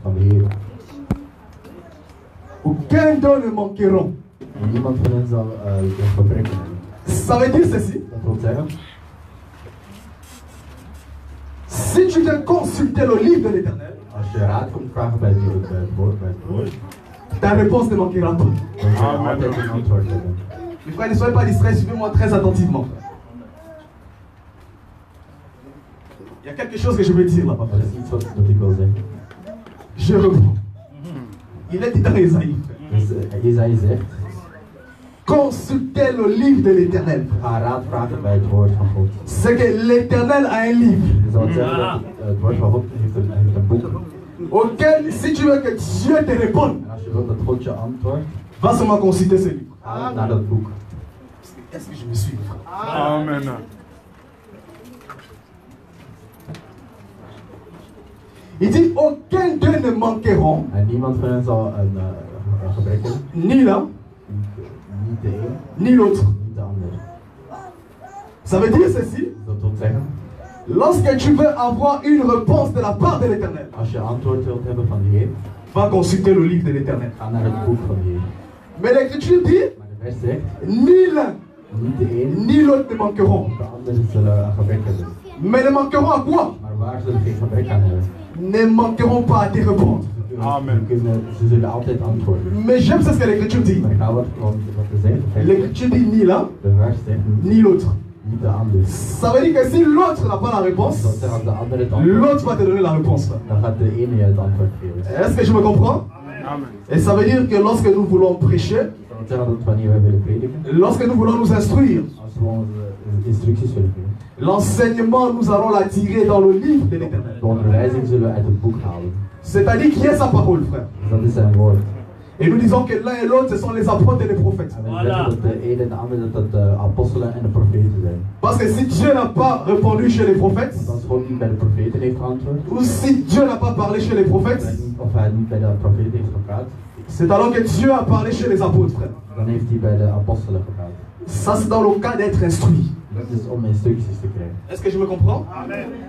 van de Heer. Aucun d'eux ne manqueront. En niemand van hen zal gebreken hebben. Ça veut dire ceci. Dat wil zeggen, Si tu viens consulter le livre de l'Éternel, als je raad komt vragen bij het woord, ta réponse ne manquera pas. dan zal je altijd een antwoord hebben. Mes frères, ne soyez pas distraits, suivez-moi très attentivement. Il y a quelque chose que je veux dire là-bas. Dat is iets wat ik wil zeggen. Je reprends. Il est dit dans Esaïe. Dus Jesaja zegt, Consultez le livre de l'Éternel. ga raad vragen bij het woord van God. C'est que l'Éternel a un livre. Je zou zeggen dat het woord van God heeft een boek. Auquel, si tu veux que Dieu te réponde, En als je wilt dat God je antwoordt, va seulement consulter ce livre. ga naar dat boek. Est-ce que je me suis? Amen. Il dit aucun d'eux ne manqueront, En niemand van hen zal een gebrek hebben. ni l'un, Niet de een, ni l'autre. niet de ander. Ça veut dire ceci. Dat wil zeggen, Lorsque tu veux avoir une réponse de la part de l'Éternel, als je antwoord wilt hebben van de Heer, va consulter le livre de l'Éternel. ga naar het boek van de Heer. Mais l'Écriture dit, Maar de vers zegt, ni l'un, niet de een, ni l'autre ne manqueront. de ander zullen een gebrek hebben. Mais ne manqueront à quoi? Maar waar zullen geen gebrek aan hebben? Ne manqueront pas à te répondre. Amen. Ze zullen altijd antwoorden. Mais j'aime ce que l'Écriture dit. Maar ik ga wat te zeggen. De vers zegt, L'Écriture dit ni l'un, de vers zegt ni l'autre. niet de ander. Ça veut dire que si l'autre n'a pas la réponse, Dat zeggen, als de ander het antwoord, l'autre va te donner la réponse. dan gaat de ene je het antwoord geven. Est-ce que je me comprends? Amen. Et ça veut dire que lorsque nous voulons prêcher, Dat wil zeggen dat wanneer wij willen prediken, lorsque nous voulons nous instruire, als we onze instructies willen geven, l'enseignement, nous allons la tirer dans le livre de l'Éternel. de onderwijzing zullen we uit het boek halen. C'est-à-dire qui est sa parole, frère. Dus dat is zijn woord. Et nous disons que l'un et l'autre, ce sont les apôtres et les prophètes. En we zeggen dat de ene en de andere dat de apostelen en de profeten zijn. Parce que si Dieu n'a pas répondu chez les prophètes, Want als God niet bij de profeten heeft geantwoord, ou si Dieu n'a pas parlé chez les prophètes, of hij niet bij de profeten heeft gepraat, c'est alors que Dieu a parlé chez les apôtres, frère. dan heeft hij bij de apostelen gepraat. Ça, c'est dans le cas d'être instruit. Dat is om instructies te krijgen. Est-ce que je me comprends?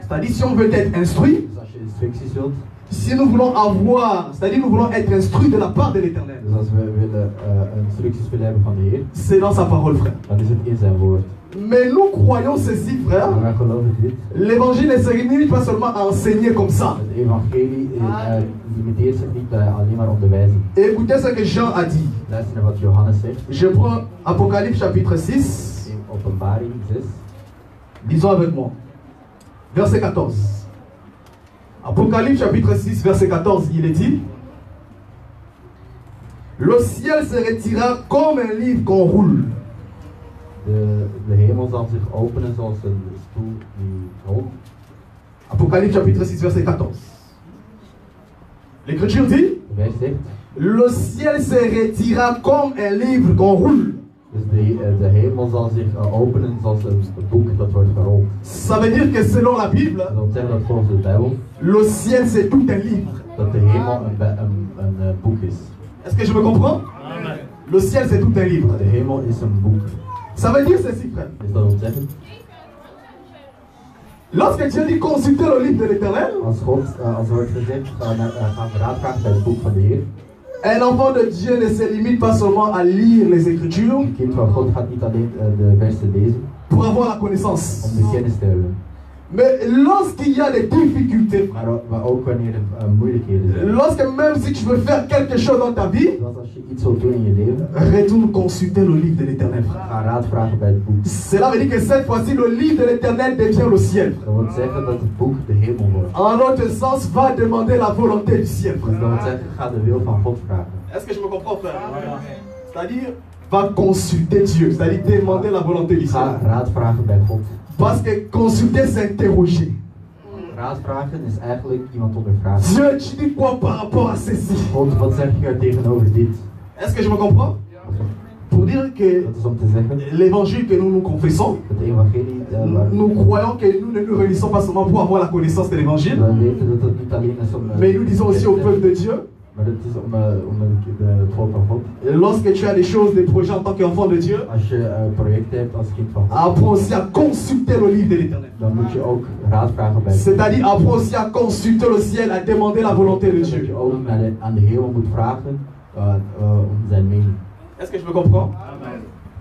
C'est-à-dire, si on veut être instruit, Dus als je instructies wilt, si nous voulons avoir, c'est-à-dire nous voulons être instruits de la part de l'Éternel, dus als we willen instructies willen hebben van de Heer, c'est dans sa parole, frère. dan is het in zijn woord. Mais nous croyons ceci, frère. Maar wij geloven dit. L'évangile ne se limite pas seulement à enseigner comme ça. Het evangelie limiteert zich niet bij alleen maar onderwijzen. Et écoutez ce que Jean a dit. Luister naar wat Johannes zegt Je prends Apocalypse chapitre 6. in Openbaring 6. Disons avec moi. Verset 14. Apocalypse chapitre 6, verset 14, il est dit: le ciel se retira comme un livre qu'on roule. De hemel zal zich openen zoals een stoel die rolt. Apocalypse chapitre 6, verset 14. L'Écriture dit: De vers zegt, le ciel se retira comme un livre qu'on roule. dus de hemel zal zich openen zoals een boek dat wordt gerold. Ça veut dire que selon la Bible, Dat wil zeggen dat volgens de Bijbel, le ciel c'est tout un livre. dat de hemel een boek is. Est-ce que je me comprends? Le ciel c'est tout un livre. De hemel is een boek. Ça veut dire ceci, frère. Dus dat wil zeggen, Lorsque Dieu dit consulter le livre de l'Éternel, als wordt gezegd, gaan we raadvragen bij het boek van de Heer. un enfant de Dieu ne se limite pas seulement à lire les Écritures Een kind van God gaat niet alleen de versen lezen pour avoir la connaissance. om de kennis te hebben. Mais lorsqu'il y a des difficultés, Maar ook wanneer er moeilijkheden zijn. lorsque même si tu veux faire quelque chose dans ta vie, Zoals als je iets wilt doen in je leven, retourne consulter le livre de l'Éternel, frère. ga raad vragen bij het boek. Cela veut dire que cette fois-ci, le livre de l'Éternel devient le ciel. Dat wil zeggen dat het boek de hemel wordt. En autre sens, va demander la volonté du ciel, Dus frère. dat wil zeggen, ga de wil van God vragen. Est-ce que je me comprends, frère? C'est-à-dire, va consulter Dieu, c'est-à-dire demander la volonté du ciel. Ga raad vragen bij God. Parce que consulter, c'est interroger. Raad vragen is eigenlijk iemand ondervragen. Dieu, tu dis quoi par rapport à ceci? God, wat zeg je er tegenover dit? Est-ce que je me comprends? Pour dire que Dat is om te zeggen, l'évangile que nous confessons, het evangelie, nous croyons que nous ne nous réunissons pas seulement pour avoir la connaissance de l'évangile, we weten dat het niet alleen is om mais nous disons aussi au peuple de Dieu, Maar het is om het volk van God. Et lorsque tu as des choses, des projets en tant qu'enfant de Dieu, Als je projecten hebt als kind van God, apprends aussi à consulter le livre de l'Éternel. dan moet je ook raad vragen bij God. C'est-à-dire, apprends aussi à consulter le ciel, à demander la volonté de Dat Dieu. je ook aan de hemel moet vragen om zijn mening. Est-ce que je me comprends?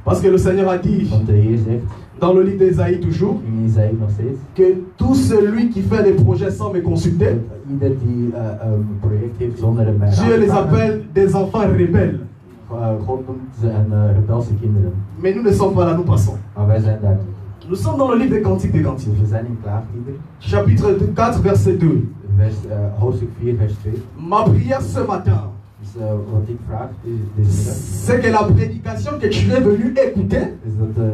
Parce que le Seigneur a dit, Want de Heer zegt, dans le livre d'Ésaïe toujours, in Isaïe nog steeds, que tout celui qui fait des projets sans me consulter, dat ieder die een project heeft zonder mij raad Dieu te les vragen, appelle des enfants rebelles. God noemt ze een rebelse kinderen. Mais nous ne sommes pas là, nous passons. Maar wij zijn daar niet. Nous sommes dans le livre des Cantiques des Cantiques. Dus we zijn in Klaagliederen, Chapitre 4, verset 2. hoofdstuk 4, vers 2. Ma prière ce matin, Dus wat ik vraag deze middag, c'est que la prédication que tu es venu écouter is dat de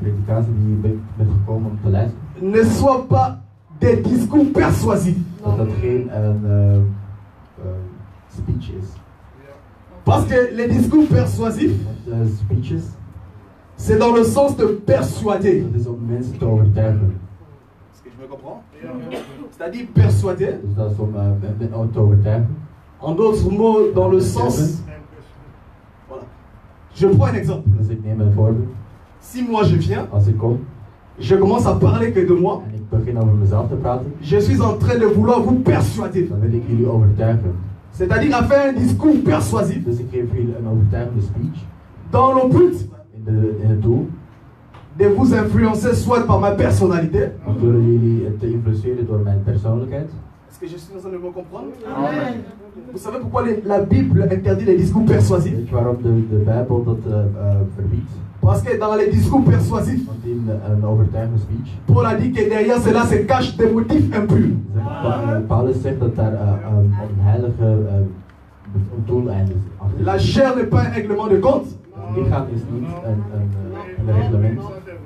predikatie die je bent gekomen om te luisteren, ne soit pas des discours persuasifs. dat geen speech is. Parce que les discours persuasifs, Want speeches, c'est dans le sens de persuader. dat is om mensen te overtuigen. Est-ce que je me comprends? C'est-à-dire persuader, Dus dat is om mensen te overtuigen. en d'autres mots, dans le sens... Voilà. Je prends un exemple. Dus ik neem een voorbeeld. Si moi je viens, Als ik kom je commence à parler que de moi, en ik begin over mezelf te praten, je suis en train de vouloir vous persuader. dan wil ik jullie overtuigen. C'est-à-dire à faire un discours persuasif Dus ik geef jullie een overtuigende speech dans le but in het doel de vous influencer soit par ma personnalité. om door jullie te influenceren door mijn persoonlijkheid. Est-ce que je suis en train de me comprendre? Amen. Vous savez pourquoi la Bible interdit les discours persuasifs? Weet je waarom de Bijbel dat verbiedt? Parce que dans les discours persuasifs, Want in een overtuigende speech, Paul a dit que derrière cela se cachent des motifs impurs. Paulus zegt dat daar een heilige doeleinde achter La zit. chair n'est pas un règlement de compte, Het lichaam is niet een reglement,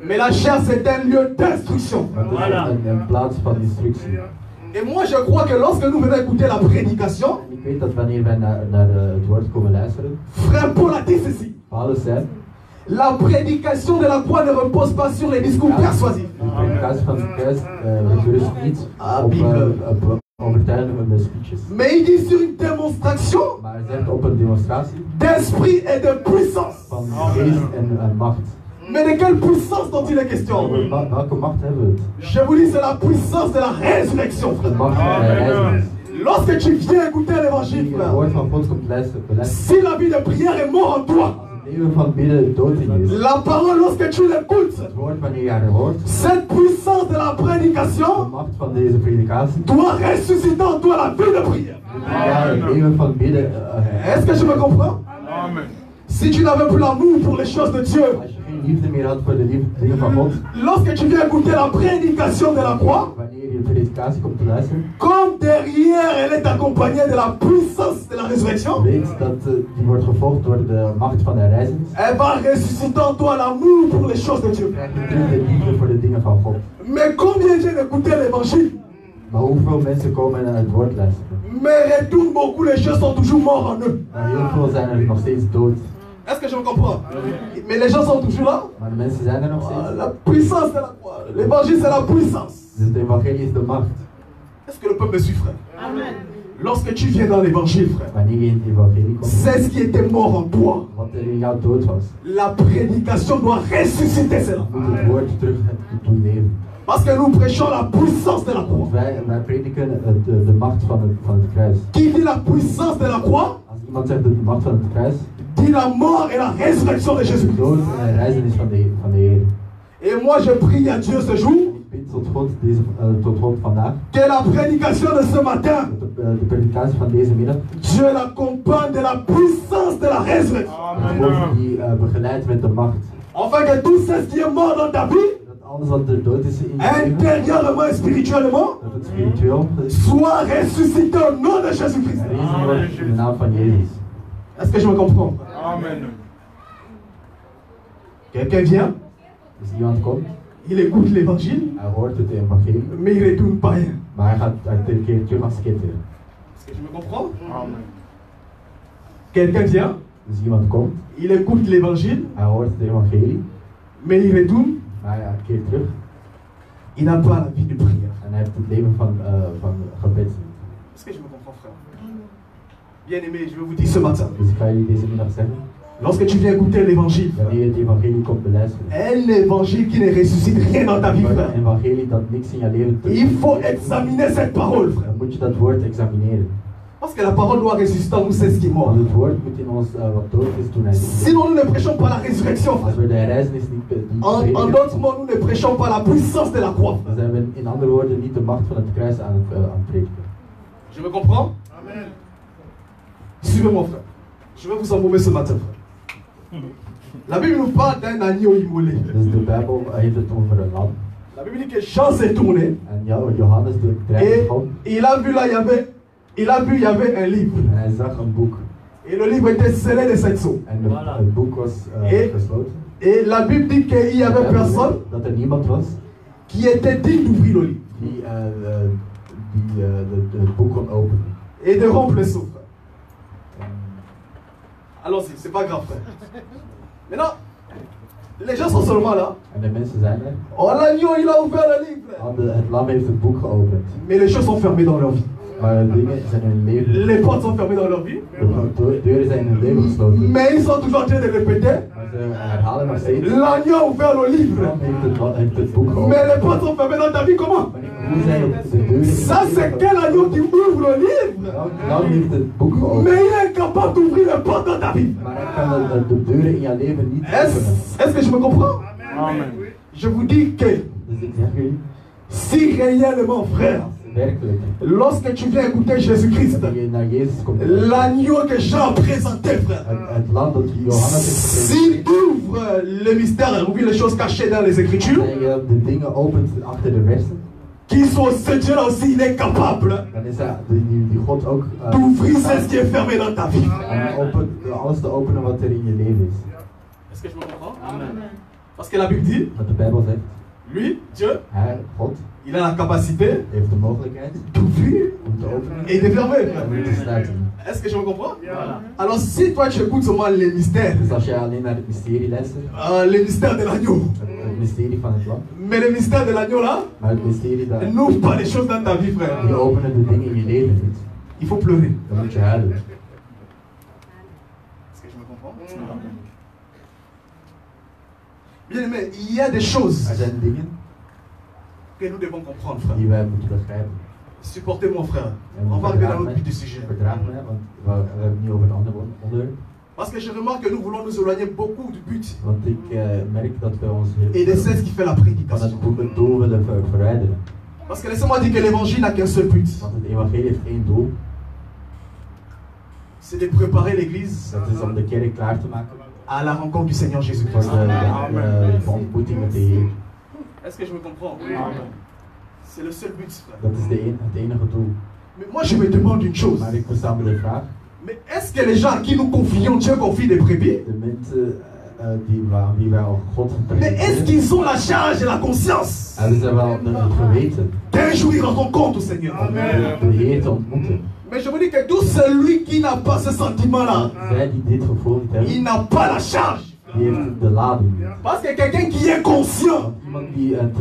mais la chair c'est un lieu d'instruction. maar het is een plaats van instructie. Et moi je crois que lorsque nous venons écouter la prédication, En ik weet dat wanneer wij naar het woord komen luisteren, frère Paul a dit ceci. Paulus zei, La prédication de la croix ne repose pas sur les discours persuasifs. de predikatie van het kruis berust niet op overtuigende speeches. Mais il dit sur une démonstration Maar hij zegt op een demonstratie d'esprit et de puissance. van geest en macht. Mais de quelle puissance dont il est question? Over welke macht hebben we het? Je vous dis, c'est la puissance de la résurrection, De frère. macht van de reizenis. Lorsque tu viens écouter l'évangile, Die het frère, woord van God komt luisteren. si la vie de prière est mort en toi, Het leven van bidden dood in is. la parole, lorsque tu l'écoutes, Het woord wanneer je haar hoort, cette puissance de la de prédication macht van deze predikatie, doit ressusciter en toi la vie de prière. ja, het leven van bidden. Est-ce que je me comprends? Amen. Si tu n'avais plus l'amour pour les choses de Dieu, Als je geen liefde meer had voor de dingen van God, lorsque tu viens écouter la prédication de la croix, wanneer je de predikatie komt te luisteren, comme derrière elle est accompagnée de la puissance de la résurrection, weet dat die wordt gevolgd door de macht van de reizenis. elle va ressusciter en toi l'amour pour les choses de Dieu. Krijg je terug de liefde voor de dingen van God. Mais combien viennent écouter l'évangile, Maar hoeveel mensen komen naar het woord luisteren? mais retournent beaucoup, les gens sont toujours morts en eux. Maar heel veel zijn er nog steeds dood. Est-ce que je me comprends? Mais les gens sont toujours là. Maar de mensen zijn er nog Ah, steeds. la puissance de la croix. L'évangile, c'est la puissance. Dus het evangelie is de macht. Est-ce que le peuple me suit, frère? Amen. Lorsque tu viens dans l'évangile, frère, Wanneer je in het evangelie komt, c'est ce qui était mort en toi. wat er in jou dood was, La prédication doit ressusciter cela. moet het woord terug doen leven. Parce que nous prêchons la puissance de la croix. Wij prediken de macht van het kruis. Qui dit la puissance de la croix, Als iemand zegt de macht van het kruis, dit la mort et la résurrection de de Jésus-Christ. dood en de reizenis van de Heer. Et moi, je prie à Dieu ce jour Ik bid tot God vandaag, que la prédication de ce matin, dat de predikatie van deze middag, Dieu l'accompagne de la puissance de la résurrection. dat God die begeleidt met de macht. Afin que tout ce qui est mort dans ta vie, Dat alles wat er dood is in je leven, intérieurement et spirituellement, dat het spiritueel soit ressuscité au nom de Jésus-Christ. gerezen wordt in de naam van Jezus. Est-ce que je me comprends? Amen. Quelqu'un vient, Dus iemand komt, il écoute l'évangile, hij hoort het evangelie, mais il ne retourne pas rien. maar hij keert terug als kinder. Est-ce que je me comprends? Amen. Quelqu'un vient, Dus iemand komt, il écoute l'évangile, hij hoort het evangelie, mais il retourne, maar hij keert terug il n'a pas la vie de prière. en hij heeft het leven van gebed. Est-ce que je me comprends, frère? Bien aimé, je vais vous dire ce matin. Dus ik ga jullie deze middag zeggen, Lorsque tu viens écouter l'évangile, wanneer je het evangelie komt beluisteren, un évangile qui ne ressuscite rien dans ta vie, een frère. evangelie dat niks in je leven Il faut examiner cette parole, frère. dan moet je dat woord examineren. Parce que la parole doit ressusciter en nous, c'est ce qui est mort. Want het woord moet in ons wat dood is toen hij niet leefde. Sinon, nous ne prêchons pas la résurrection, Als frère. we de herrijzenis niet En prediken, d'autres mots, nous ne prêchons pas la puissance de la croix. dan zijn we in andere woorden niet de macht van het kruis aan het prediken. Je me comprends? Amen. Suivez-moi, frère. Je vais vous embaumer ce matin, frère. La Bible nous parle d'un agneau immolé. Dus de Bijbel heeft het over een lam. La Bible dit que Jean s'est tourné En Johannes de et drijft il a vu là, il y avait un livre. en hij zag een boek. Et le livre était scellé de 7 sceaux. En het boek was gesloten. Et la Bible dit qu'il y avait personne Dat er niemand was qui était digne d'ouvrir le livre die het boek kon openen. et de rompre le sceau, frère. Allons-y, c'est pas grave, frère. Maintenant, les gens sont seulement là. En de mensen zijn er. Oh, l'agneau, il a ouvert le livre. Het lam heeft het boek geopend. Mais les choses sont fermées dans leur vie. Maar de dingen zijn in hun leven. Les portes sont fermées dans leur vie. De deuren zijn in hun leven gesloten. Mais ils sont toujours en train de répéter. Maar ze herhalen nog steeds. L'agneau a ouvert le Het livre. lam heeft het boek geopend. Mais les portes sont fermées dans ta vie, comment? Hoe zijn de deuren? Ça, c'est quel agneau qui ouvre le livre? Het lam heeft het boek geopend. Mais il est incapable d'ouvrir les portes dans ta vie. Maar hij kan de deuren in je leven niet openen. Est-ce que je me comprends? Amen. Je vous dis que Dus ik zeg jullie, si réellement, frère, werkelijk, lorsque tu viens écouter Jésus-Christ, dat je naar Jezus komt, l'agneau que Jean a présenté, frère, het land dat Johannes heeft s'il geprezen, ouvre le mystère, ouvre les choses cachées dans les Écritures, en je de dingen opent achter de versen, qui sont ce Dieu-là aussi, il est capable dan is hij, die God ook d'ouvrir ce qui est fermé dans ta vie. alles te openen wat er in je leven is. Est-ce que je me comprends? Amen. Parce que la Bible dit, Wat de Bijbel zegt, lui, Dieu, hij, God, il a la capacité heeft de mogelijkheid d'ouvrir om te openen et de fermer, en frère. weer te sluiten. Est-ce que je me comprends? Voilà. Alors si toi tu écoutes seulement les mystères, Dus als je alleen naar het mysterie luistert, les mystères de l'agneau, het mysterie van het land, mais les mystères de l'agneau là, maar het mysterie dat n'ouvre pas les choses dans ta vie, frère. die openen de dingen in je leven niet, Il faut pleurer. dan moet je huilen. Est-ce que je me comprends? Bien aimé, il y a des choses Er zijn dingen que nous devons comprendre, frère. die wij moeten begrijpen. Supportez mon frère. En On va arriver dans l'autre but du sujet. verdraag mij, want we hebben het nu over een ander onderwerp. Parce que je remarque que nous voulons nous éloigner beaucoup du but Want ik merk dat we ons et de ce qui fait la van prédication. het doel willen verwijderen. Parce que laissez-moi dire que l'évangile n'a qu'un seul but. Want het evangelie heeft één doel, C'est de préparer l'église dat is om de kerk klaar te maken à la rencontre du Seigneur voor Jésus-Christ. de ontmoeting met de Heer. Est-ce que je me comprends? Amen. C'est le seul but, frère. Dat is het enige doel. Mais moi je me demande une chose. Maar ik stel me de vraag, Mais est-ce que les gens à qui nous confions, Dieu confie des brebis? de mensen aan wie wij al God Mais est-ce presenteren, qu'ils ont la charge et la conscience hebben ze wel het geweten d'un jour ils rendront compte au Seigneur? om de Heer te ontmoeten. Mais je vous dis que tout celui qui n'a pas ce sentiment-là, Zij die dit gevoel niet il hebben, n'a pas la charge. die heeft de lading. Parce que quelqu'un qui est conscient, Want iemand die het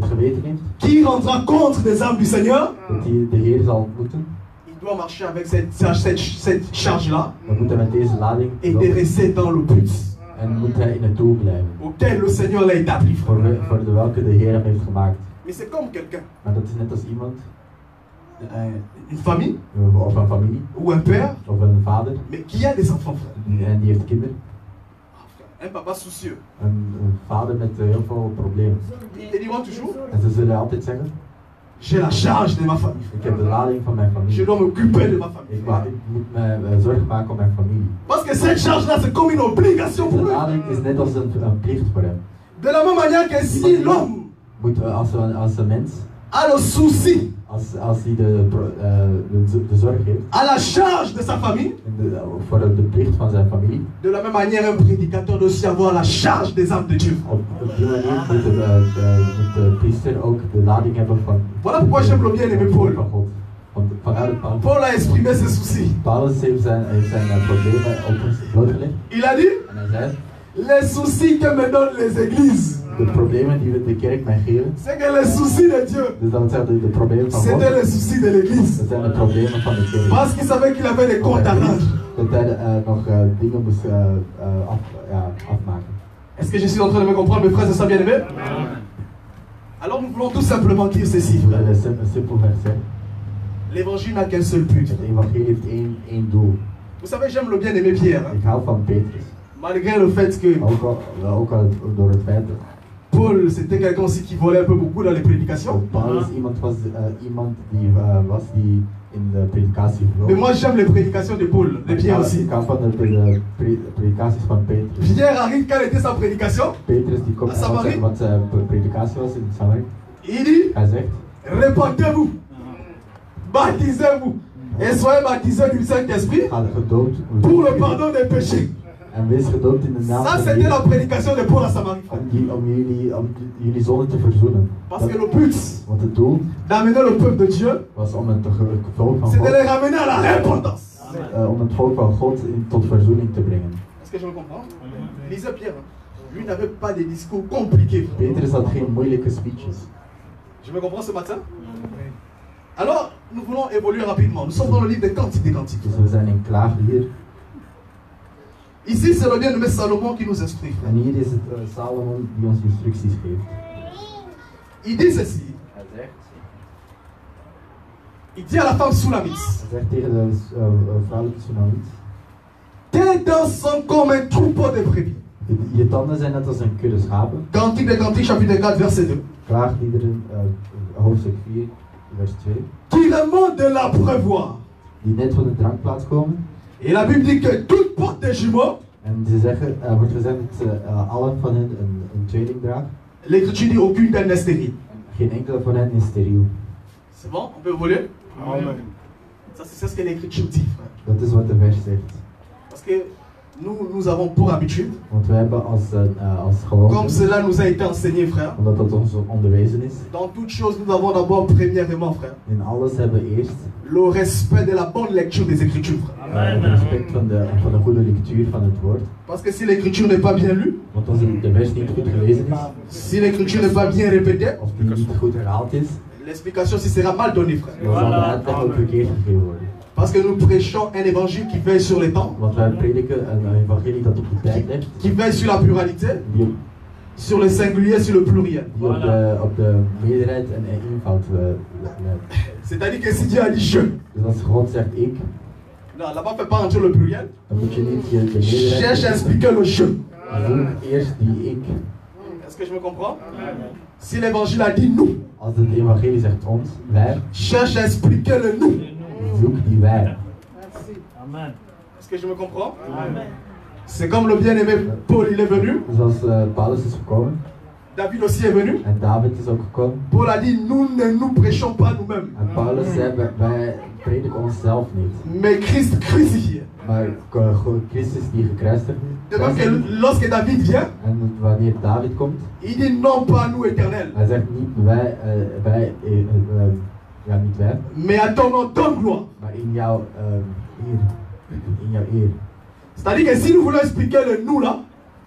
geweten heeft, qui rendra compte des âmes du Seigneur, dat hij de Heer zal ontmoeten, il doit marcher avec cette charge-là dan moet hij met deze lading et de lopen rester dans le but en moet hij in het doel blijven. auquel le Seigneur l'a établi. frère. Voor de welke de Heer hem heeft gemaakt. Mais c'est comme quelqu'un, Maar dat is net als iemand, une famille of een familie, ou un père, of een vader, mais qui a des enfants, frère. en die heeft kinderen. Un papa soucieux. Een vader met heel veel problemen. Et ils diront toujours, En ze zullen altijd zeggen, j'ai la charge de ma famille. ik heb de lading van mijn Je familie. dois m'occuper de ma famille. Ik moet me zorgen maken om mijn familie. Parce que cette charge-là, c'est comme une obligation De pour eux. lading is net als een plicht voor hem. De la même manière que si l'homme Moet, als een mens, a le souci, als hij de zorg heeft, a la charge de sa famille, voor de plicht van zijn familie, de la même manière, un prédicateur doit aussi avoir la charge des âmes de Dieu. op die manier moet de priester ook de lading hebben van, Voilà pourquoi j'aime le bien-aimé Paul. van God. Want vanuit het Paulus. Paul a exprimé ses soucis. Paulus heeft zijn problemen blootgelegd Il a dit, en hij zei, les soucis que me donnent les églises, de problemen die we de kerk mij geven. c'est que les soucis de Dieu, Dus dat wil zeggen de problemen van God. c'était les soucis de l'église. Dat zijn de problemen van de kerk. Parce qu'il savait qu'il avait des comptes à rendre. Dat hij nog dingen moest afmaken. Est-ce que je suis en train de me comprendre, mes frères et sœurs bien-aimés? Alors nous voulons tout simplement dire ceci, We frère. willen een simpel vers zeggen. L'évangile n'a qu'un seul but. Het evangelie heeft één doel. Vous savez, j'aime le bien-aimé Pierre, hein, Ik hou van Petrus. malgré le fait que Ook al door het feit dat Paul, c'était quelqu'un aussi qui volait un peu beaucoup dans les prédications. Paulus iemand was die in de predikatie Mais vloog. moi, j'aime les prédications de Paul, de Pierre aussi. Ik hou van de predikaties van Petrus. Pierre arrive, quelle était sa prédication? Petrus die komt Samarie? wat zijn predikatie was in Samarie. Il dit, Hij zegt, répandez-vous, baptisez-vous, et soyez baptisés du Saint-Esprit ga gedoopt pour le pardon des péchés. en wees gedoopt in de naam Ça, van c'était la Jezus. prédication de Paul à Samarie. Om jullie zonden te verzoenen. Parce que le but Want het doel d'amener le peuple de Dieu, was om het volk van c'est de God, les ramener à la repentance. om het volk van God tot verzoening te brengen. Est-ce que je me comprends? Lisez Pierre. Hein. Lui n'avait pas des discours compliqués. Petrus had geen moeilijke speeches. Je me comprends ce matin? Alors, nous voulons évoluer rapidement. Nous sommes dans le livre des Cantiques des Cantiques. Dus we zijn in Klaag hier. Ici, c'est le bien-aimé Salomon qui nous instruit. En hier is het Salomon die ons instructies geeft. Il dit ceci. Hij zegt, Il dit à la femme Soulamite, hij zegt tegen de vrouwelijke Tsunamiet. tes dents sont comme un troupeau de brebis. Je tanden zijn net als een kudde schapen. Cantique des Cantiques, chapitre 4, verset 2. Klaagliederen, hoofdstuk 4, vers 2. Qui remonte de l'abreuvoir. Die net van de drankplaats komen. Et la Bible dit que toute porte des jumeaux, En ze zeggen, wordt gezegd dat allen van hen een tweeling dragen. l'Écriture dit aucune d'elles n'est stérile. Geen enkele van hen is steriel. C'est bon? On peut évoluer? Amen. Ça, c'est ce que l'Écriture dit, frère. Dat is wat de vers zegt. Parce que nous avons pour habitude, Want we hebben als comme geloof, cela nous a été enseigné, frère, omdat dat ons onderwezen is, dans toute chose, nous avons d'abord, premièrement, frère, in alles hebben we eerst le respect de la bonne lecture des Écritures, frère. het respect van de goede lectuur van het woord. Parce que si l'Écriture n'est pas bien lue, Want als de vers niet goed gelezen is, si l'Écriture n'est pas bien répétée, of die niet goed herhaald is, l'explication aussi sera mal donnée, frère. dan zal de uitleg ook verkeerd gegeven worden. Parce que nous prêchons un évangile qui veille sur les temps, Want wij prediken een evangelie dat op de tijd ligt, qui veille sur la pluralité, die sur le singulier, sur le pluriel. op de meerderheid en eenvoud leidt. C'est-à-dire que si Dieu a dit je, Dus als God zegt ik, non, là-bas, fait pas entrer le pluriel. dan moet je niet de meerderheid Cherche à expliquer le je. zoek eerst die ik. Est-ce que je me comprends? Si l'évangile a dit nous, Als het evangelie zegt ons, wij, cherche à expliquer le nous. zoek die wij. Amen. Est-ce que je me comprends? Amen. C'est comme le bien-aimé Paul, il est venu. Dus als Paulus is gekomen, David aussi est venu. en David is ook gekomen, Paul a dit, nous ne nous prêchons pas nous-mêmes, en Paulus zei, wij prediken onszelf niet, mais Christ crucifié. maar Christus die gekruisigd De même is. que lorsque David vient, En wanneer David komt, il dit non pas nous éternels, hij zegt niet wij, ja niet wij, mais à ton nom donne gloire. maar in jouw eer. In jouw eer. C'est-à-dire que si nous voulons expliquer le nous là,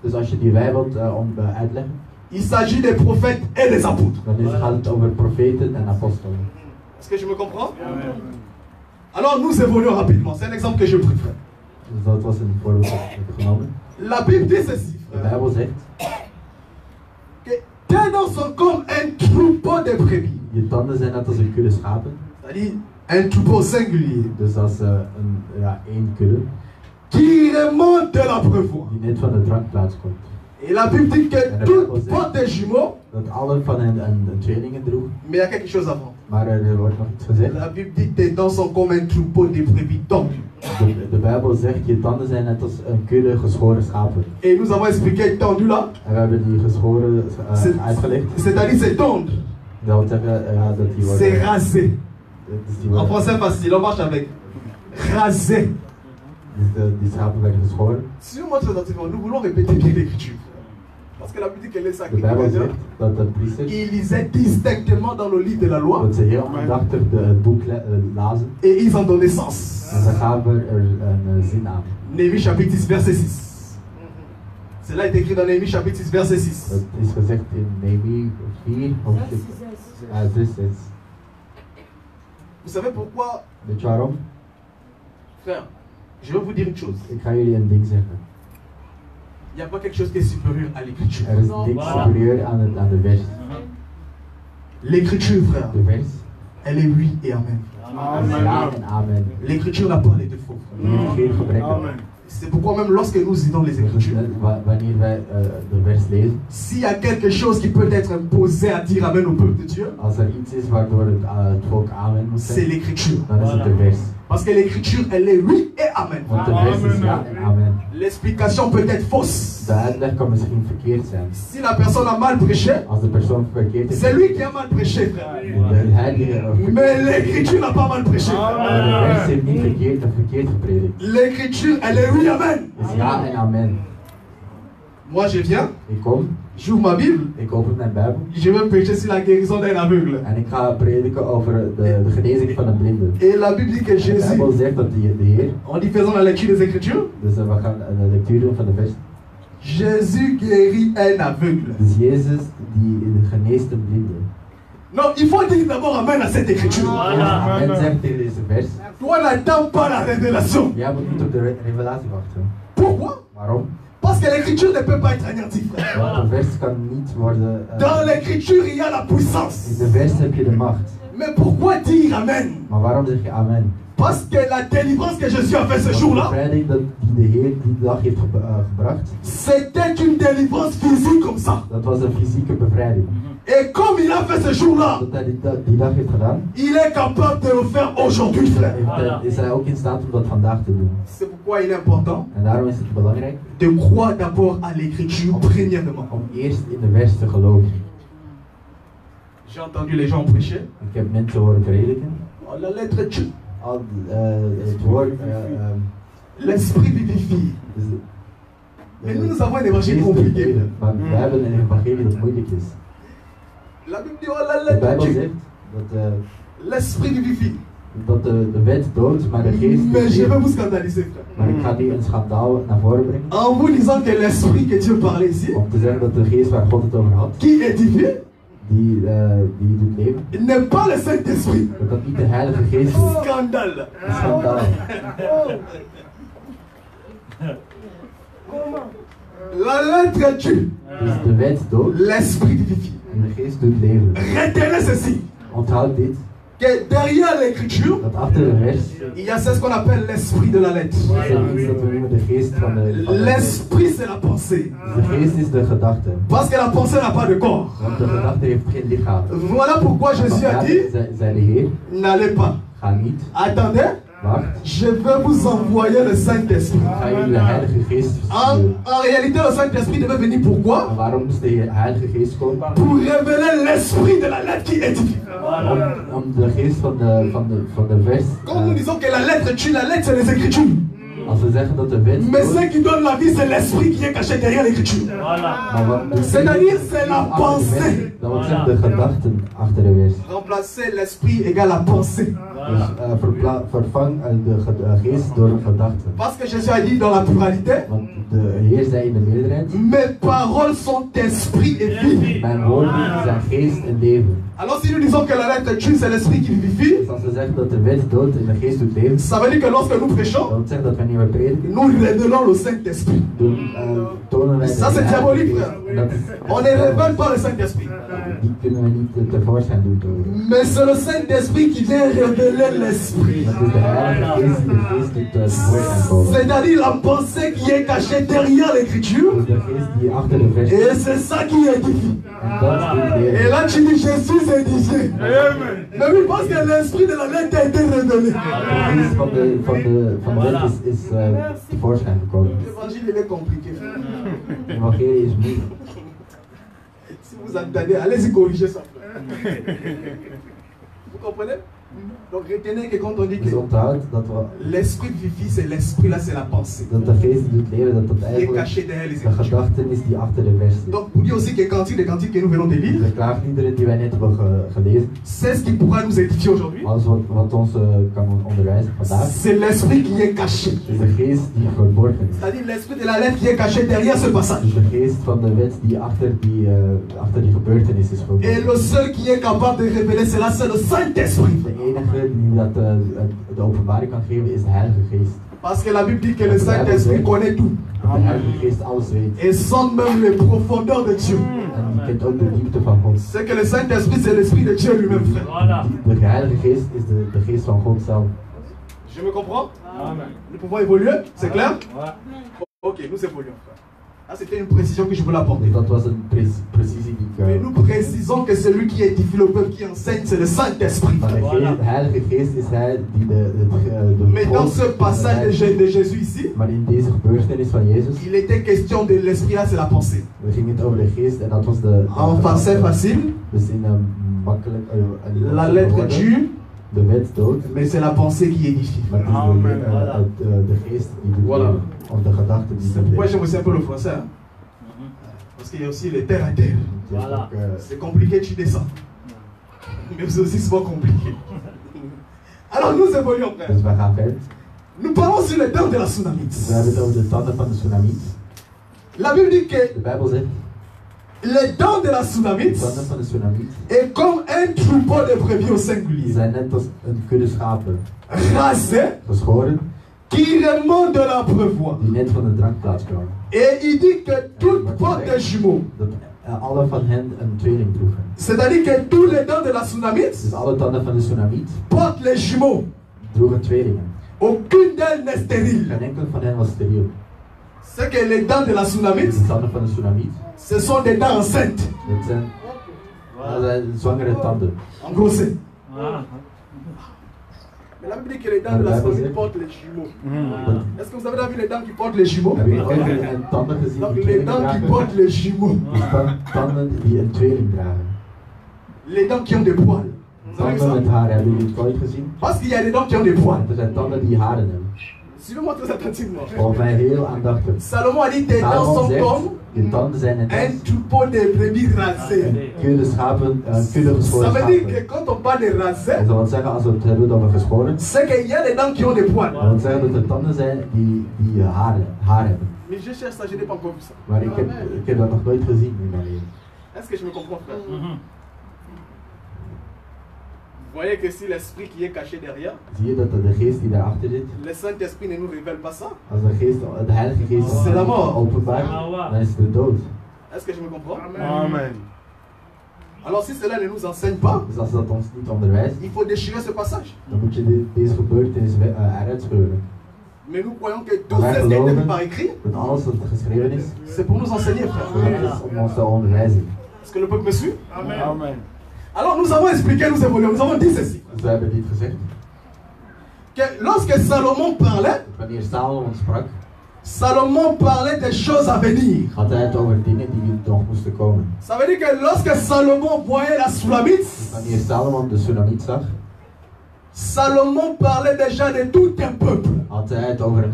Dus als je die wij wilt uitleggen, il s'agit des prophètes et des apôtres. dan gaat het over profeten en apostelen. Est-ce que je me comprends? Alors nous évoluons rapidement. C'est un exemple que je préfère. Dus dat was een voorbeeld dat ik heb genomen. La Bible dit ceci, De frère, Bijbel zegt, que tes dents sont comme un troupeau de brebis. je tanden zijn net als een kudde schapen. C'est-à-dire un troupeau singulier Dus als één kudde, qui remonte de l'abreuvoir. die net van de drankplaats komt. Et la Bible dit que tout porte des jumeaux, Dat allen van hen een tweelingen droegen. mais il y a quelque chose avant. Maar er wordt nog iets gezegd. La Bible dit tes dents sont comme un troupeau de brebis tendus. De Bijbel zegt, je tanden zijn net als een kudde geschoren schapen. Et nous avons expliqué tendu là, En we hebben die geschoren uitgelegd. c'est-à-dire c'est tendre, Dat wil zeggen dat die worden... c'est rasé. Dus die, En worden, français facile, on marche avec. Rasé. dus die schapen werden geschoren. Si on montre attentivement, nous voulons répéter bien l'écriture. Parce que la Bible dit que les De Bijbel sacrificateurs, zegt dat de priesters, ils lisaient distinctement dans le livre de la loi dat ze heel aandachtig het boek lazen. et ils en donnaient sens. En ze gaven er een zin aan. Néhémie chapitre 10, verset 6. Cela est écrit dans Néhémie chapitre 6, verset 6. Dat is gezegd in Nehemia 4, hoofdstuk 6. Vous savez pourquoi, Weet je waarom? frère? Je vais vous dire une chose. Ik ga jullie een ding zeggen. Il n'y a pas quelque chose qui est supérieur à l'écriture. Er is niks superieur aan de vers. L'écriture, frère, De vers elle est oui et amen. is ja en amen. L'écriture n'a pas les défauts. Die heeft geen gebreken. C'est pourquoi même lorsque nous lisons les Écritures, Wanneer wij de vers lezen, s'il y a quelque chose qui peut être imposé à dire amen au peuple de Dieu, als er iets is waardoor het volk amen moet c'est zeggen, l'écriture. dan is het de vers. Parce que l'écriture, elle est oui et amen. Want de vers is ja en amen. L'explication peut être fausse. De uitleg kan misschien verkeerd zijn. Si la personne a mal prêché, Als de persoon verkeerd is, c'est lui qui a mal prêché, frère. de heilige Mais l'écriture n'a pas mal prêché. maar de vers heeft niet verkeerd gepredikt. L'écriture, elle est oui, amen. Het is ja en amen. Moi, je viens, Ik kom, j'ouvre ma Bible, ik open mijn Bijbel je vais prêcher sur la guérison d'un aveugle. en ik ga prediken over de genezing van een blinde. Et la Bible dit que De Jésus, Bijbel zegt dat de Heer, en y faisant la lecture des Écritures, dus we gaan de lectuur doen van de vers. Jésus guérit un aveugle. Dus Jezus die geneest een blinde. Non, il faut dire d'abord amen à cette écriture. Amen zegt tegen deze vers. Toi, n'attends pas la révélation. Jij moet niet op de revelatie wachten. Pourquoi? Waarom? Parce que l'écriture ne peut pas être anéantie, frère. Want de vers kan niet worden... Dans l'écriture, il y a la puissance. in de vers heb je de macht. Mais pourquoi dire amen? Maar waarom zeg je amen? Parce que la délivrance que Jésus a fait ce Want de jour-là, bevrijding die de Heer die dag heeft gebracht, c'était une délivrance physique comme ça. dat was een fysieke bevrijding. Et comme il a fait ce jour-là, Dat hij die dag heeft gedaan, il est capable de le faire aujourd'hui, frère. is hij ook in staat om dat vandaag te doen. C'est pourquoi il est important En daarom is het belangrijk de croire d'abord à l'écriture, premièrement. om eerst in de vers te geloven. J'ai entendu les gens prêcher. Ik heb mensen horen prediken. Oh, la lettre Dieu. Al het woord... L'esprit vivifie. Mais nous, nous avons un évangile compliqué. Maar wij hebben een evangelie dat moeilijk is. La Bible dit, oh la De lettre Bijbel Dieu. zegt L'esprit vivifie. dat de wet doodt, maar de geest Mais je vais leeft. vous scandaliser, frère. Maar ik ga die een schandaal naar voren brengen. En vous disant que l'esprit que Dieu parlait ici, Om te zeggen dat de geest waar God het over had, qui édifie, die doet leven, n'est pas le Saint-Esprit. dat dat niet de Heilige Geest is. Scandale. Een schandaal. La lettre Dieu. Dus de wet doodt L'esprit vivifie. en de geest doet leven. Retenez ceci. Onthoud dit, Que derrière l'écriture, dat achter de vers il y a ce qu'on appelle l'esprit de la lettre. is er iets dat we noemen de geest van de L'esprit, c'est la pensée. De geest is de gedachte. Parce que la pensée n'a pas de corps. Want de gedachte heeft geen lichaam. Voilà pourquoi Jésus a dit, Zei de Heer, n'allez pas. ga niet, Attendez, wacht, je vais vous envoyer le Saint-Esprit. ga jullie de Heilige Geest versturen. En réalité, le Saint-Esprit devait venir pourquoi? En waarom moest de Heilige Geest komen? Pour révéler l'esprit de la lettre qui édifie. Om de geest van de vers. Quand nous disons que la lettre tue, la lettre c'est les Écritures. Als we zeggen dat de wet. Mais ce qui donne la vie, c'est l'esprit qui est caché derrière l'Écriture. C'est-à-dire, c'est la pensée. Dat wil zeggen de gedachten achter de vers. Remplacer l'esprit égale la pensée. Dus vervang de geest door een gedachte. Parce que Jésus a dit dans la pluralité, Want de Heer zei in de meerderheid. mes paroles sont esprit et vie. Mijn woorden zijn geest en leven. Alors si nous disons que la lettre tue, c'est l'esprit qui vivifie, Dus als we zeggen dat de wet doodt en de geest doet leven, ça veut dire que lorsque nous prêchons, dat wil zeggen dat wanneer we prediken, nous révélons le Saint-Esprit. tonen wij Ça, c'est diabolique, frère. On ne révèle pas le Saint-Esprit. Die kunnen we niet tevoorschijn doen. Mais c'est le Saint-Esprit qui vient révéler l'Esprit. Dat is de Heilige Geest die de geest doet tevoorschijn komen. C'est-à-dire la pensée qui est cachée derrière l'Écriture. Dus de geest die achter de vers Et c'est ça qui édifie. en dat doet Et leven. là tu dis Jésus est édifié. Mais oui, parce que l'Esprit de la lettre a été révélé. De geest van de wet is tevoorschijn gekomen. L'évangile il est compliqué. De evangelie is moeilijk. Si vous entendez, allez-y corriger ça. Vous comprenez? Donc retenez que quand on dit Dus que onthoud dat, we, l'esprit vivifie, c'est l'esprit là, c'est la pensée. dat de geest die doet leven, dat dat Qui est eigenlijk caché derrière les de écritures. gedachten is die achter de vers zit. Donc pour dire aussi que les cantiques que nous venons de lire, De klaagliederen die wij net hebben gelezen, c'est ce qui pourra nous édifier aujourd'hui. alles wat ons kan onderwijzen vandaag, C'est l'esprit qui est caché. is de geest die verborgen is. C'est-à-dire l'esprit de la lettre qui est caché derrière ce passage. Dus de geest van de wet die achter die gebeurtenis is Et verborgen. le seul qui est capable de révéler cela, c'est le Saint-Esprit. De enige die dat de openbaring kan geven is de Heilige Geest. Parce que la Bible dit que le Saint-Esprit connaît tout. De Heilige Geest alles weet. Et sonde même les profondeurs de Dieu. En die kent ook de diepte van God. C'est que le Saint-Esprit, c'est l'Esprit de Dieu lui-même, frère. De Heilige Geest is de geest van God zelf. Je me comprends? Amen. Nous pouvons évoluer, c'est clair? Ouais. Ok, nous évoluons, frère. Ah, c'était une précision que je voulais apporter. Dus dat was een precisie die ik Mais nous précisons que celui qui édifie le peuple, qui enseigne, c'est le Saint-Esprit. van de Heilige Geest is hij die de Mais dans ce passage de Jésus ici, Maar in deze gebeurtenis van Jezus, il était question de l'esprit, là c'est la pensée. we ging het over de geest en dat was de En français facile, dus in een makkelijk la lettre tue, de wet dood, mais c'est la pensée qui édifie. maar het is Amen. de geest die doet Voilà. leven, of de gedachte die C'est doet pourquoi leven. j'aime aussi un peu le français. Hein? Parce qu'il y a aussi les terre à terre. Het is Voilà. ook, C'est compliqué, tu descends. Mais c'est aussi souvent compliqué. Alors nous évoluons, frère. Dus we gaan verder. Nous parlons sur les dents de la tsunamite. We hebben het over de tanden van de tsunamiet. La Bible dit que De Bijbel zegt, les dents de la de tsunamite tanden van de tsunamiet est comme un troupeau de brebis au die singulier. zijn net als een kudde schapen, Rasé, geschoren, qui remonte de l'abreuvoir. die net van de drankplaats kwamen. Et il dit que toutes portent des jumeaux. Dat alle van hen een tweeling droegen. C'est-à-dire que tous les dents de la tsunamite Dus alle tanden van de tsunamiet portent les jumeaux. droegen tweelingen. Aucune d'elles n'est stérile. Geen enkel van hen was steriel. C'est que les dents de la tsunamite, De tanden van de tsunamiet, ce sont des dents enceintes. dat zijn zwangere tanden. En gros, c'est. Ah. Mais la Bible dit que les dents de la tsunamite portent les jumeaux. Est-ce que vous avez déjà vu les dents qui portent les jumeaux? Heb je ooit een tanden gezien Donc die les tweeling dents qui dragen? portent les jumeaux. Dus tanden die een tweeling dragen. Les dents qui ont des poils. Vous avez vu Tanden ça? met haren, hebben jullie het ooit gezien? Parce qu'il y a des dents qui ont des poils. Er zijn tanden die haren hebben. Suivez-moi très attentivement. Volgens mij heel aandachtig. Salomon a dit tes dents Salomon sont zegt, comme je tanden zijn net un als troupeau de brebis rasées. een kudde schapen, een kudde Ça geschoren veut dire que schapen. quand on parle de rasé, Dat wil zeggen, als we het hebben over geschoren, c'est qu'il y a des dents qui ont des poils. dat wil zeggen dat er tanden zijn die haar hebben. Mais je cherche ça, je n'ai pas encore vu ça. Maar ik heb dat nog nooit gezien in mijn leven. Est-ce que je me comprends, frère? Vous voyez que si l'esprit qui est caché derrière, Zie je dat de geest die daarachter zit, le Saint-Esprit ne nous révèle pas ça? als de Heilige Geest C'est la mort. openbaart, dan is het de dood. Est-ce que je me comprends? Amen. Alors si cela ne nous enseigne pas, Dus als dat ons niet onderwijst, il faut déchirer ce passage. dan moet je deze gebeurtenis eruit scheuren. Mais nous croyons que tout Wij ce qui est écrit geloven par écrit, dat alles wat geschreven is, c'est pour nous enseigner, frère. dat is om ons te onderwijzen. Est-ce que le peuple me suit? Amen. Alors nous avons expliqué, nous évoluons, nous avons dit ceci. Dus we hebben dit gezegd. Que lorsque Salomon parlait, Wanneer Salomon sprak, Salomon parlait des choses à venir. had hij het over dingen die nog moesten komen. Ça veut dire que lorsque Salomon voyait la Soulamite, Wanneer Salomon de tsunamiet zag, Salomon parlait déjà de tout un peuple. had hij het over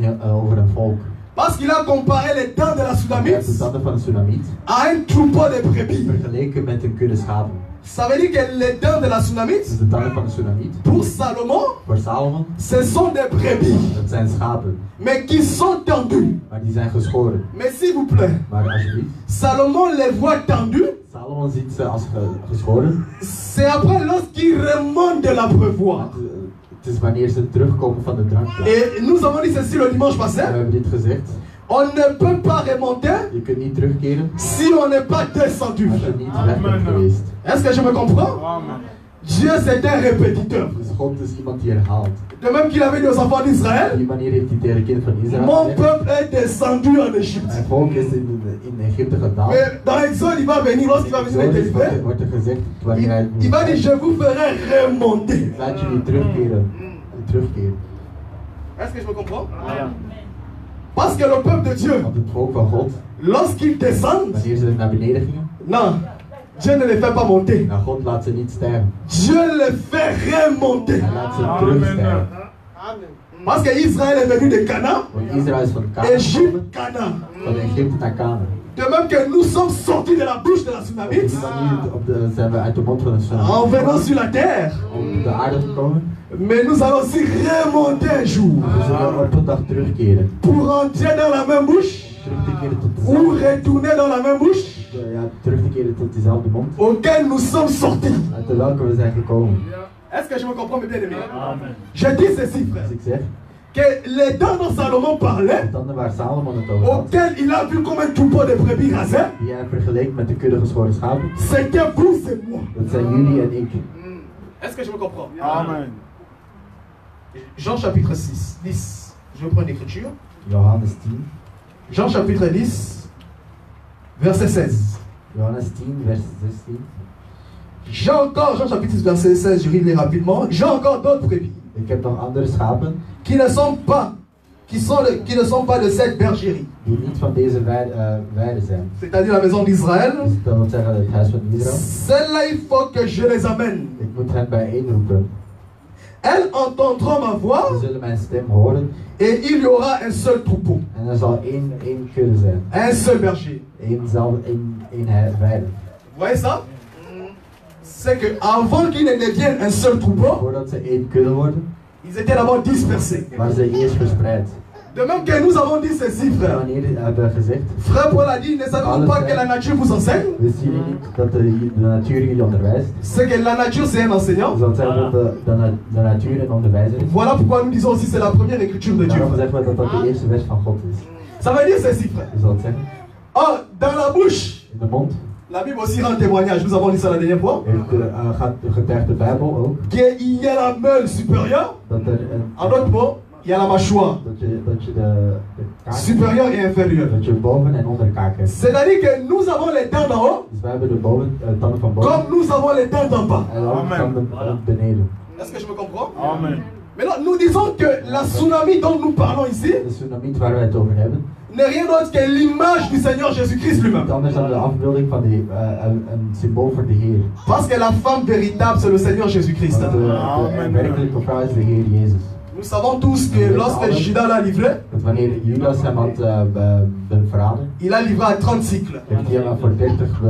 een volk. Parce qu'il a comparé les dents de la Hij heeft de Soulamite tanden van de tsunamiet à un troupeau de brebis. vergeleken met een kudde schapen. Ça veut dire que les dents de la Dus Soulamite, de tanden van de tsunamiet, pour Salomon, voor Salomon, ce sont des brebis, dat zijn schapen. mais qui sont tendues. Maar die zijn geschoren. Mais s'il vous plaît, Maar alsjeblieft, Salomon les voit tendues, Salomon ziet ze als geschoren. c'est après lorsqu'il remonte de l'abreuvoir. Het is wanneer ze terugkomen van de drankplaats. Et nous avons dit ceci le dimanche En we passé, hebben dit gezegd. on ne peut pas remonter Je kunt niet terugkeren si on n'est pas descendu. als je niet weg bent geweest. Est-ce que je me comprends? Amen. Dieu c'est un répétiteur. Dus God is iemand die herhaalt. De même qu'il avait dit aux enfants d'Israël, Die manier heeft hij tegen de kind van Israël mon gezegd. peuple est descendu en Égypte. Mijn volk is in Egypte gedaald. Mais dans Exode, il va venir, lorsqu'il va venir Zo les is délivrer, wordt er gezegd wanneer hij il va dire, je vous ferai remonter. laat jullie terugkeren. Terugkeren. Est-ce que je me comprends? Amen. Parce que le peuple de Dieu, Want het volk van God, lorsqu'il descend, wanneer ze naar beneden gingen, non, Dieu ne les fait pas monter. Maar God laat ze niet sterven. Dieu les fait remonter. Hij laat ze terugsterven. Parce qu'Israël est venu de Canaan, Want Israël is van Canaan Égypte, gekomen, Canaan. van Egypte naar Canaan. De même que nous sommes sortis de la bouche de la Op Tsunamite, die manier zijn we uit de mond van de en venant sur la terre. op de aarde gekomen. Mais nous allons aussi remonter un jour We zullen op een dag terugkeren. pour entrer dans la même bouche Terug te keren tot ou dezelfde, retourner dans la même bouche ja, terug te keren tot diezelfde mond auquel nous sommes sortis. uit de welke we zijn gekomen. Est-ce que je me comprends, mes bien-aimés? Amen. Je dis ceci, frère, Dus ik zeg, que les dents dont Salomon parlait, de tanden waar Salomon het over had, auquel il a vu comme un troupeau de brebis rasées, die hij vergeleek met de kudde geschoren schapen, c'était vous et moi. dat zijn jullie en ik. Est-ce que je me comprends? Amen. Jean chapitre 6, 10. Je prends l'écriture. Johannes 10, Jean chapitre 10, verset 16. Johannes 10, vers 16. Jean chapitre 10, verset 16, je lis rapidement. J'ai encore d'autres brebis Ik heb nog andere schapen qui ne sont pas de cette bergerie, die niet van deze weide zijn. c'est-à-dire la maison d'Israël. Dus dat wil zeggen het huis van Israël. Celles-là, il faut que je les amène. Ik moet hen bijeenroepen. Elles entendront ma voix Ze zullen mijn stem horen et il y aura un seul troupeau, en er zal één kudde zijn. un seul berger. Één weide. Vous voyez ça? C'est que avant qu'il ne devienne un seul troupeau, Voordat ze één kudde worden, ils étaient d'abord dispersés. waren ze eerst verspreid. De même que nous avons dit ceci, En frère. wanneer hebben we gezegd, Frère Paul a dit, ne savez-vous pas que la nature vous enseigne? wisten jullie niet dat de natuur jullie onderwijst? C'est que la nature c'est un enseignant. Dus dat zeggen dat de natuur een onderwijzer is. Voilà pourquoi nous disons aussi c'est la première écriture de Dieu. Daarom frère. zeggen we dat dat de eerste wet van God is. Ça veut dire ceci, frère. Dus dat zeggen, Oh, dans la bouche, in de mond la Bible aussi rend témoignage, nous avons dit ça la dernière fois, getuigt de Bijbel ook, qu'il y a la meule supérieure, dat er en d'autres mots, il y a la mâchoire dat je de kaak, supérieure et inférieure. dat je boven en onder kaak hebt. C'est-à-dire que nous avons les dents d'en haut, Dus wij hebben de tanden van boven comme nous avons les dents d'en bas. en de tanden van beneden. Est-ce que je me comprends? Amen. Maintenant, nous disons que la tsunami dont nous parlons ici De tsunami waar wij het over hebben, n'est rien d'autre que l'image du Seigneur Jésus-Christ lui-même. niet anders dan de afbeelding van een symbool voor de Heer. Parce que la femme véritable, c'est le Seigneur Jésus-Christ. Want de werkelijke vrouw is de Heer Jezus. Nous savons tous que lorsque Judas l'a livré, Dat wanneer Judas hem had verraden, il a livré à 30 cycles. heeft hij hem voor 30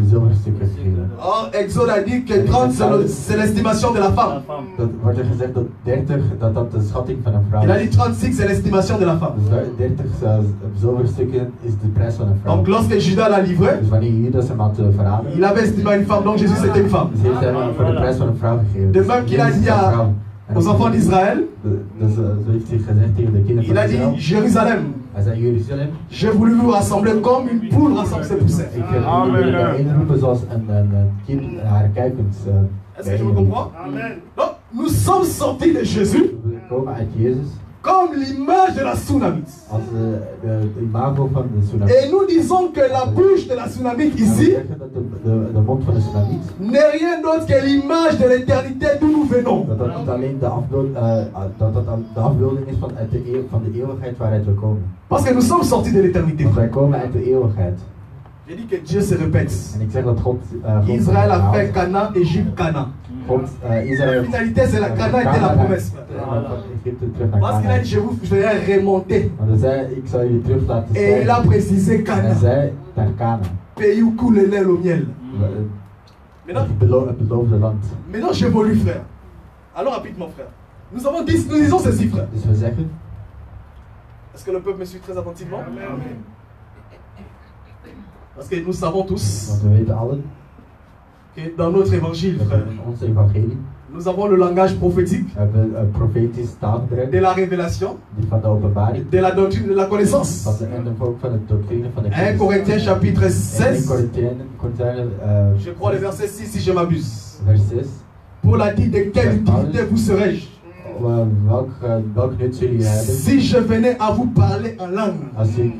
zilverstukken gegeven. Or, Exode a dit que 30 c'est l'estimation de la femme. Dat wordt er gezegd dat 30 dat de schatting van een vrouw Il a is. dit 36 c'est l'estimation de la femme. Dus 30 zilverstukken is de prijs van een vrouw. Donc lorsque Judas l'a livré, Dus wanneer Judas hem had verraden, il avait estimé une femme, donc Jésus c'était une femme. dus heeft hij hem voor de prijs van een vrouw gegeven. De Dus même qu'il a Jezus dit is een à- vrouw. En Aux enfants d'Israël, Dus zo heeft hij gezegd tegen de kinderen il van a dit Israël. Jérusalem, Hij zei Jeruzalem, j'ai voulu vous rassembler comme une poule rassemble ses poussins. ik heb jullie bijeenroepen zoals een kind haar kuikens. Est-ce que je me comprends? Amen. Donc nous sommes sortis de Jésus We komen uit Jezus comme l'image de la tsunami. als de imago van de tsunami. Et nous disons que la bouche de la tsunami En we ici zeggen dat de mond van de tsunami, n'est rien d'autre que l'image de l'éternité d'où nous venons. dat dat niet alleen de afbeelding is van de eeuwigheid waaruit we komen. Parce que nous sommes sortis de l'éternité. Want wij komen uit de eeuwigheid. J'ai dit que Dieu se répète. En ik zeg dat God Israël a fait Canaan, Égypte, Canaan. La Israël finalité, c'est la Canaan était la promesse. Egypte terug naar Parce qu'il a Canaan. dit, je vais remonter. Want hij zei, ik zal jullie terug laten Et il a stijgen. précisé En hij Canaan. zei naar Canaan. Pays où coule le lait et le miel. Het beloofde land. Maintenant, j'évolue, frère. Allons rapidement, frère. Nous disons ceci, frère. Dus we zeggen, Est-ce que le peuple me suit très attentivement? Parce que nous savons tous want we weten allen, que dans notre évangile, dat frère, in onze evangelie, nous avons le langage prophétique we hebben een profetisch taalgebruik, de la révélation, die van de openbaring, de la doctrine, de la connaissance. en ook van de doctrine van de 1 kennis. Corinthiens chapitre 1 16, Corinthiënen, je crois le verset 6 si je m'abuse. vers 6. Paul a dit, de quelle utilité vous serais-je Welk nut zullen jullie hebben si je venais à vous parler en langue?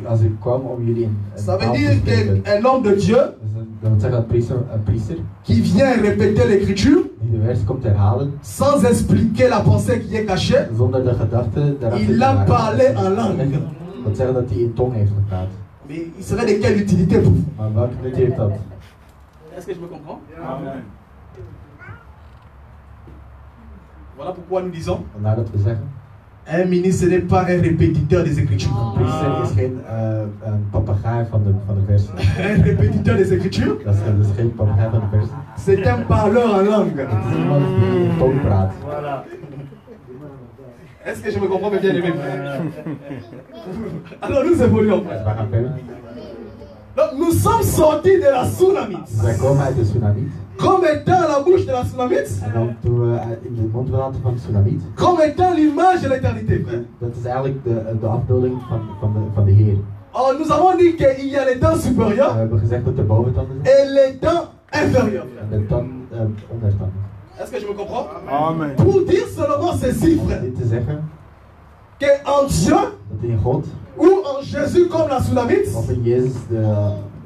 als ik kwam om jullie in Ça veut taal te dire spreken? qu'un homme de Dieu Dat wil zeggen een priester qui vient répéter l'écriture die de vers komt herhalen sans expliquer la pensée qui est cachée, zonder de gedachte daarachter il te a maken. parlé en langue. Dat wil zeggen dat hij in tong heeft gepraat. Mais il serait de quelle utilité pour vous? Maar welk nut heeft dat? Est-ce que je me comprends? Amen. Voilà pourquoi nous disons, Vandaar dat we zeggen, un ministre n'est pas un répétiteur des Écritures. een priester is geen een papegaai van de versen. Un répétiteur des Écritures, Dat is geen papegaai van de versen. c'est un parleur en langue. Het is iemand die in toon praat. Voilà. Est-ce que je me comprends bien, aimé frère? Alors nous évoluons. Dus we gaan verder. Donc nous sommes sortis de la Tsunamite. Wij komen uit de tsunami. Comme étant la bouche de la Tsunamite, En dan toen we in de mond laten van de tsunami. comme étant l'image de l'éternité, frère. Dat is eigenlijk de afbeelding van de Heer. Oh, nous avons dit qu'il y a les dents We supérieures hebben gezegd dat er boventanden zijn et les dents inférieures. en de ondertanden. Est-ce que je me comprends? Amen. Pour dire seulement ceci, frère, Dit te zeggen qu'en Dieu dat in God ou en Jésus comme la Tsunamite, of in Jezus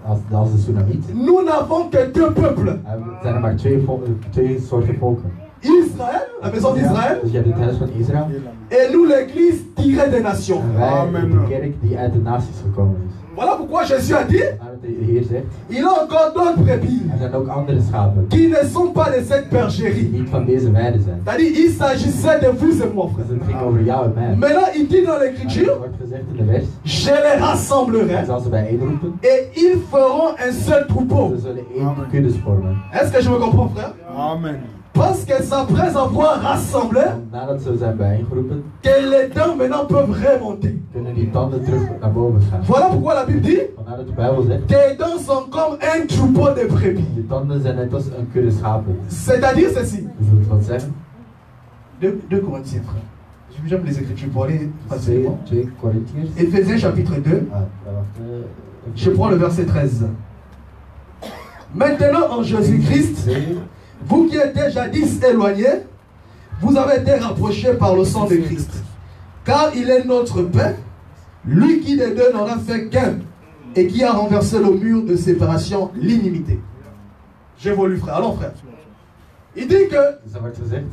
als de tsunami. nous n'avons que deux peuples. Zijn er maar twee soorten volken. Israël, la maison d'Israël, Dus je hebt het huis van Israël et nous l'église tirée des nations. en wij Amen. de kerk die uit de naties gekomen is. Voilà pourquoi Jésus a dit, Vandaar dat de Heer zegt, il a encore d'autres brebis er zijn ook andere schapen qui ne sont pas de cette die bergerie. niet van deze weide zijn. C'est-à-dire, il s'agissait de vous et moi, Dus frère. het ging over jou en mij. Maintenant, il dit dans Er l'écriture, wordt gezegd in de vers, je les rassemblerai hij zal ze bijeenroepen. et ils feront un seul troupeau. Ze zullen één kudde vormen. Est-ce que je me comprends, frère? Amen. Parce que c'est après avoir rassemblé En nadat ze zijn bijeengeroepen, que les dents maintenant peuvent remonter. kunnen die tanden terug naar boven gaan. Voilà pourquoi la Bible dit, Vandaar dat de Bijbel zegt, tes dents sont comme un troupeau de brebis. die tanden zijn net als een kudde schapen. C'est-à-dire ceci. Dus dat wil zeggen, 2 Corinthiens, frère. J'aime les Écritures pour aller facilement. 2 Corinthiërs. Éphésiens chapitre 2, je prends le verset 13. Maintenant en Jésus-Christ, vous qui étiez jadis éloignés, vous avez été rapprochés par le sang de Christ. Car il est notre Père, lui qui des deux n'en a fait qu'un, et qui a renversé le mur de séparation, l'inimité. J'évolue, frère. Alors, frère. Il dit que Dus dat wordt gezegd,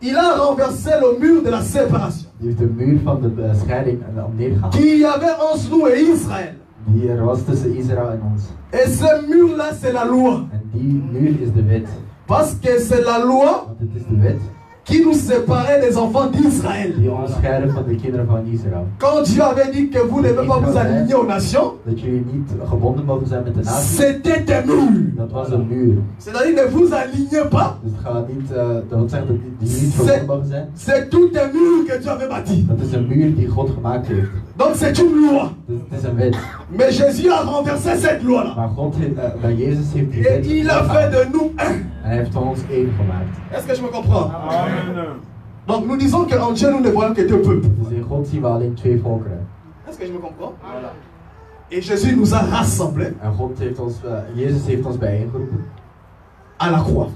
il a renversé le mur de la séparation die heeft de muur van de scheiding neergehaald. qu'il y avait entre nous et Israël. Die er was tussen Israël en ons. Et ce mur-là, c'est la loi. En die muur is de wet. Parce que c'est la loi Want het is de wet qui nous séparait des enfants d'Israël. die ons scheiden van de kinderen van Israël. Quand Dieu avait dit que vous ne devez pas vous aligner aux nations, Dat jullie niet gebonden mogen zijn met de natie. c'était un mur. Dat was een muur. C'est-à-dire ne vous alignez pas. Dus het gaat niet, dat wil zeggen dat jullie niet verbonden mogen zijn. C'est tout un mur que Dieu avait bâti. Dat is een muur die God gemaakt heeft. Donc c'est une loi. Dus het is een wet. Mais Jésus a renversé cette loi-là. Maar God heeft, bij Jezus heeft die Et wet il a fait de nous un. en hij heeft van ons één gemaakt. Est-ce que je me comprends? Amen. Donc nous disons qu'en Dieu nous ne voyons que deux peuples. Dus in God zien we alleen twee volkeren. Est-ce que je me comprends? Et Jésus nous a rassemblés En God heeft ons, Jezus heeft ons bijeengeroepen à la croix.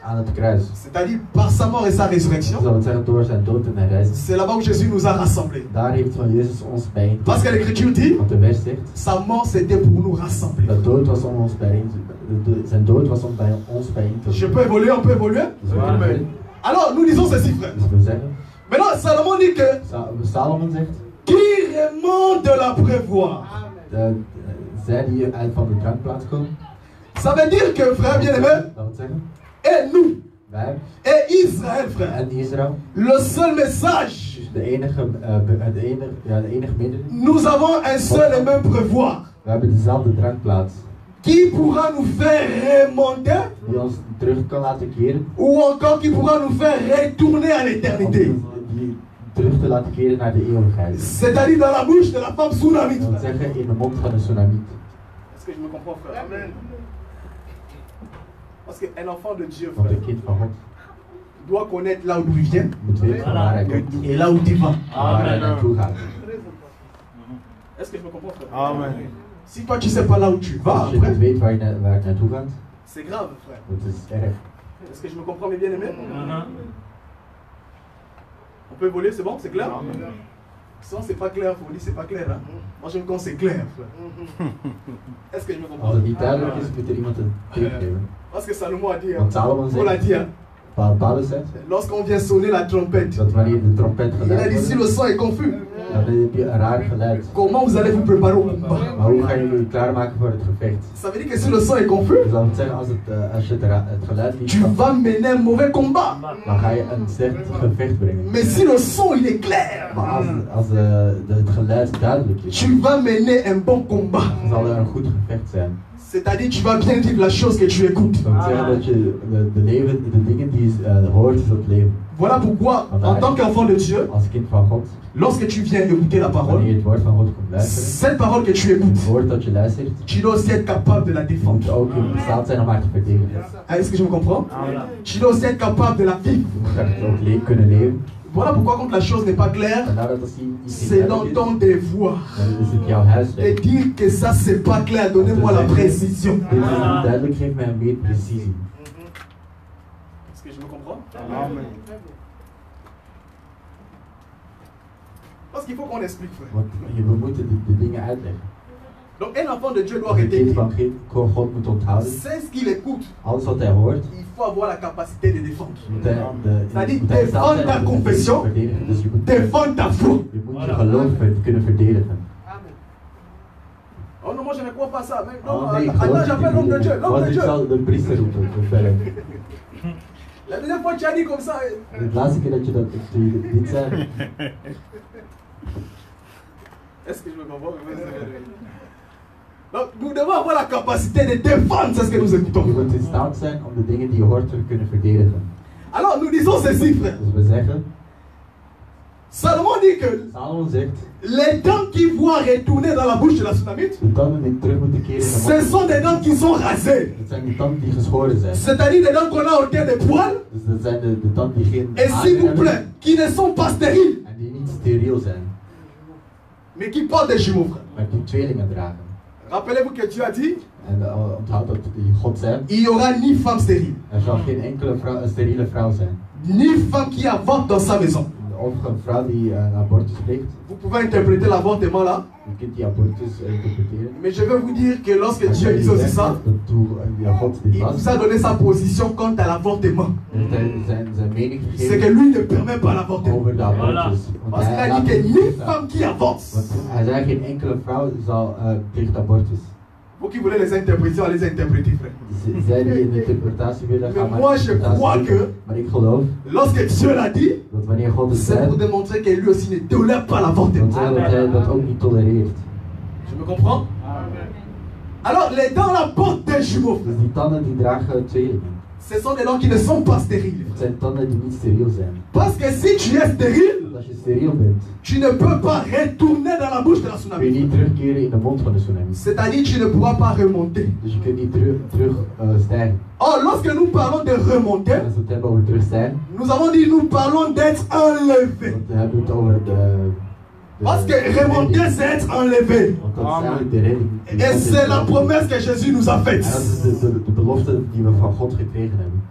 aan het kruis. C'est-à-dire par sa mort et sa Dat résurrection. wil zeggen door zijn dood en zijn reis. C'est là-bas où Jésus nous a rassemblés. Daar heeft van Jezus ons bijeengeroepen. Parce que l'Écriture dit, Want de vers zegt, sa mort c'était pour nous rassembler. dat dood was om ons bijeen zijn dood was om bij ons bijeen te Je peux évoluer, on peut évoluer. Dus we kunnen verder. Alors nous disons ceci, frère. Dus we zeggen, Maintenant, Salomon dit que Salomon zegt, qui remonte de la prévoir. zij die uit van de drankplaats komen. Ça veut dire que, frère bien-aimé, Dat wil zeggen, et nous, wij et Israël, frère, en Israël, le seul message, de enige middel. nous avons un seul et même prévoir We hebben dezelfde drankplaats. qui pourra nous faire remonter Die ons terug kan laten keren. ou encore qui pourra nous faire retourner à Om l'éternité. die terug te laten keren naar de eeuwigheid. C'est-à-dire dans la bouche de la femme Tsunamite. Dat wil zeggen in de mond van de tsunami. Est-ce que je me comprends, frère? Amen. Parce qu'un enfant de Dieu, Want frère, een kind van God doit connaître là où il vient moet weten van waar hij komt et là où il va. en waar hij naartoe gaat. Est-ce que je me comprends, frère? Amen. Si toi tu sais pas là où tu vas, Als je frère, niet weet waar je naartoe gaat, c'est grave, frère. dat is erg. Est-ce que je me comprends, mes bien-aimés? On peut évoluer, c'est bon? C'est clair? Sinon, c'est pas clair, faut dire c'est pas clair. Hein? Moi, je me quand c'est clair, frère. Est-ce que je me comprends? Als het niet duidelijk is, moet er iemand een tip geven. Parce que Salomon a dit, hein? Want Salomon On l'a zegt, dit, hein? Paulus zegt, Lorsqu'on vient sonner la trompette, dat wanneer de trompet il a geluid dit si wordt, le son est confus, dan heb je een raar geluid. Comment vous allez vous préparer au combat? Maar hoe ga je je klaarmaken voor het gevecht? Ça veut dire que si le son est confus, Dus dat wil zeggen, als je het geluid niet tu kan, vas mener un mauvais combat. dan ga je een slecht gevecht brengen. Mais si le son il est clair, Maar als het geluid duidelijk is, tu vas mener un bon combat. dan zal er een goed gevecht zijn. C'est-à-dire tu vas bien vivre la chose que tu écoutes. Dat wil zeggen dat je de dingen die je hoort, zult leven. Voilà pourquoi, en tant qu'enfant de Dieu, Als kind van God, lorsque tu viens écouter la wanneer parole, je het woord van God komt luisteren, cette parole que tu écoutes, het woord dat je luistert, tu dois aussi être capable de la je moet défendre. ook in staat zijn om haar te verdedigen. Ah, est-ce que je me comprends? Tu dois aussi être capable de la vivre. Je moet daar ook kunnen leven. Voilà pourquoi quand la chose n'est pas claire, En nadat als iets c'est niet dans duidelijk is, ton devoir dan is het jouw huiswerk. de dire que ça c'est pas clair, donnez-moi la précision. Dit is niet duidelijk, geef mij meer precisie. Est-ce que je me comprends? Amen. Parce qu'il faut qu'on explique, frère. Want we moeten de dingen uitleggen. Donc un enfant de Dieu doit Een kind retenir. van God moet onthouden. C'est ce qu'il écoute. Alles wat hij hoort, Il faut avoir la capacité de défendre. moet hij C'est-à-dire moet hij in staat défendre zijn ta om te confession, verdedigen. Dus je moet défendre ta foi. je geloof kunnen verdedigen. Oh non, moi je ne crois pas ça. Mais non, Oh, nee, ik attends, geloof j'appelle niet l'homme de in Dieu. die- L'homme Want de ik Dieu. zal de priester roepen. Verder. La deuxième fois tu as dit comme ça. De laatste keer dat je dit zei, Est-ce que je me comprends? Donc nous devons avoir la capacité de défendre c'est ce que nous je écoutons. moet in staat zijn om de dingen die je hoort te kunnen verdedigen. Alors nous disons ceci, frère. Dus we zeggen, Salomon dit que Salomon zegt, les dents qui voient retourner dans la bouche de la tsunamite, de tanden die terug moeten keren in de ce mond. sont des dents qui sont rasées. Dat zijn die tanden die geschoren zijn. C'est-à-dire des dents qu'on a ôtées des poils. Dus dat zijn de tanden die geen Et s'il vous haren plaît, hebben qui ne sont pas stériles, en die niet steriel zijn, mais qui portent des jumeaux, frère. maar die tweelingen dragen. Rappelez-vous que Dieu a dit, En onthoud dat die God zijn, il n'y aura ni femme stérile, er zal geen enkele steriele vrouw zijn. ni femme qui avorte dans sa maison. Of een vrouw die een abortus pleegt. Vous pouvez interpréter l'avortement là, Je kunt die abortus interpreteren. mais je vais vous dire que lorsque Maar Dieu je dit aussi zegt ça, dat toen God dit il was, vous a donné sa position quant à l'avortement. heeft hij zijn mening C'est que gegeven lui ne permet pas l'avortement. over de abortus. Want Parce qu'il hij a dit laat que het ni niet toe. femme qui avorte. Want hij zei geen enkele vrouw zal plicht abortus. Vous qui voulez les interpréter, allez les interpréter, frère. Zij die een interpretatie willen gaan Mais moi, je crois que- maar ik geloof Lorsque Dieu l'a dit, dat wanneer God het c'est zei, pour démontrer que lui aussi ne tolère pas dan l'avortement. zei dat hij dat ook niet tolereert. Je me comprends? Alors, les dents là portent des jumeaux, frère. Dus die tanden die dragen tweelingen. Ce sont des dents qui ne sont pas stériles. Het zijn tanden die niet steriel zijn. Parce que si tu es stérile, Want als je steriel bent, tu ne peux pas retourner dans la bouche de la kun je tsunami. niet terugkeren in de mond van de tsunami. C'est-à-dire tu ne pourras pas remonter. Dus je kunt niet terug stijgen. Or, lorsque nous parlons de remonter, En als we het hebben over terugstijgen, nous avons dit nous parlons d'être enlevé. want we hebben het over de Parce que remonter, c'est être enlevé. Want dat is eigenlijk de redding. die Et God c'est heeft la gedaan. promesse que Jésus nous a En dat faite. is de belofte die we van God gekregen hebben.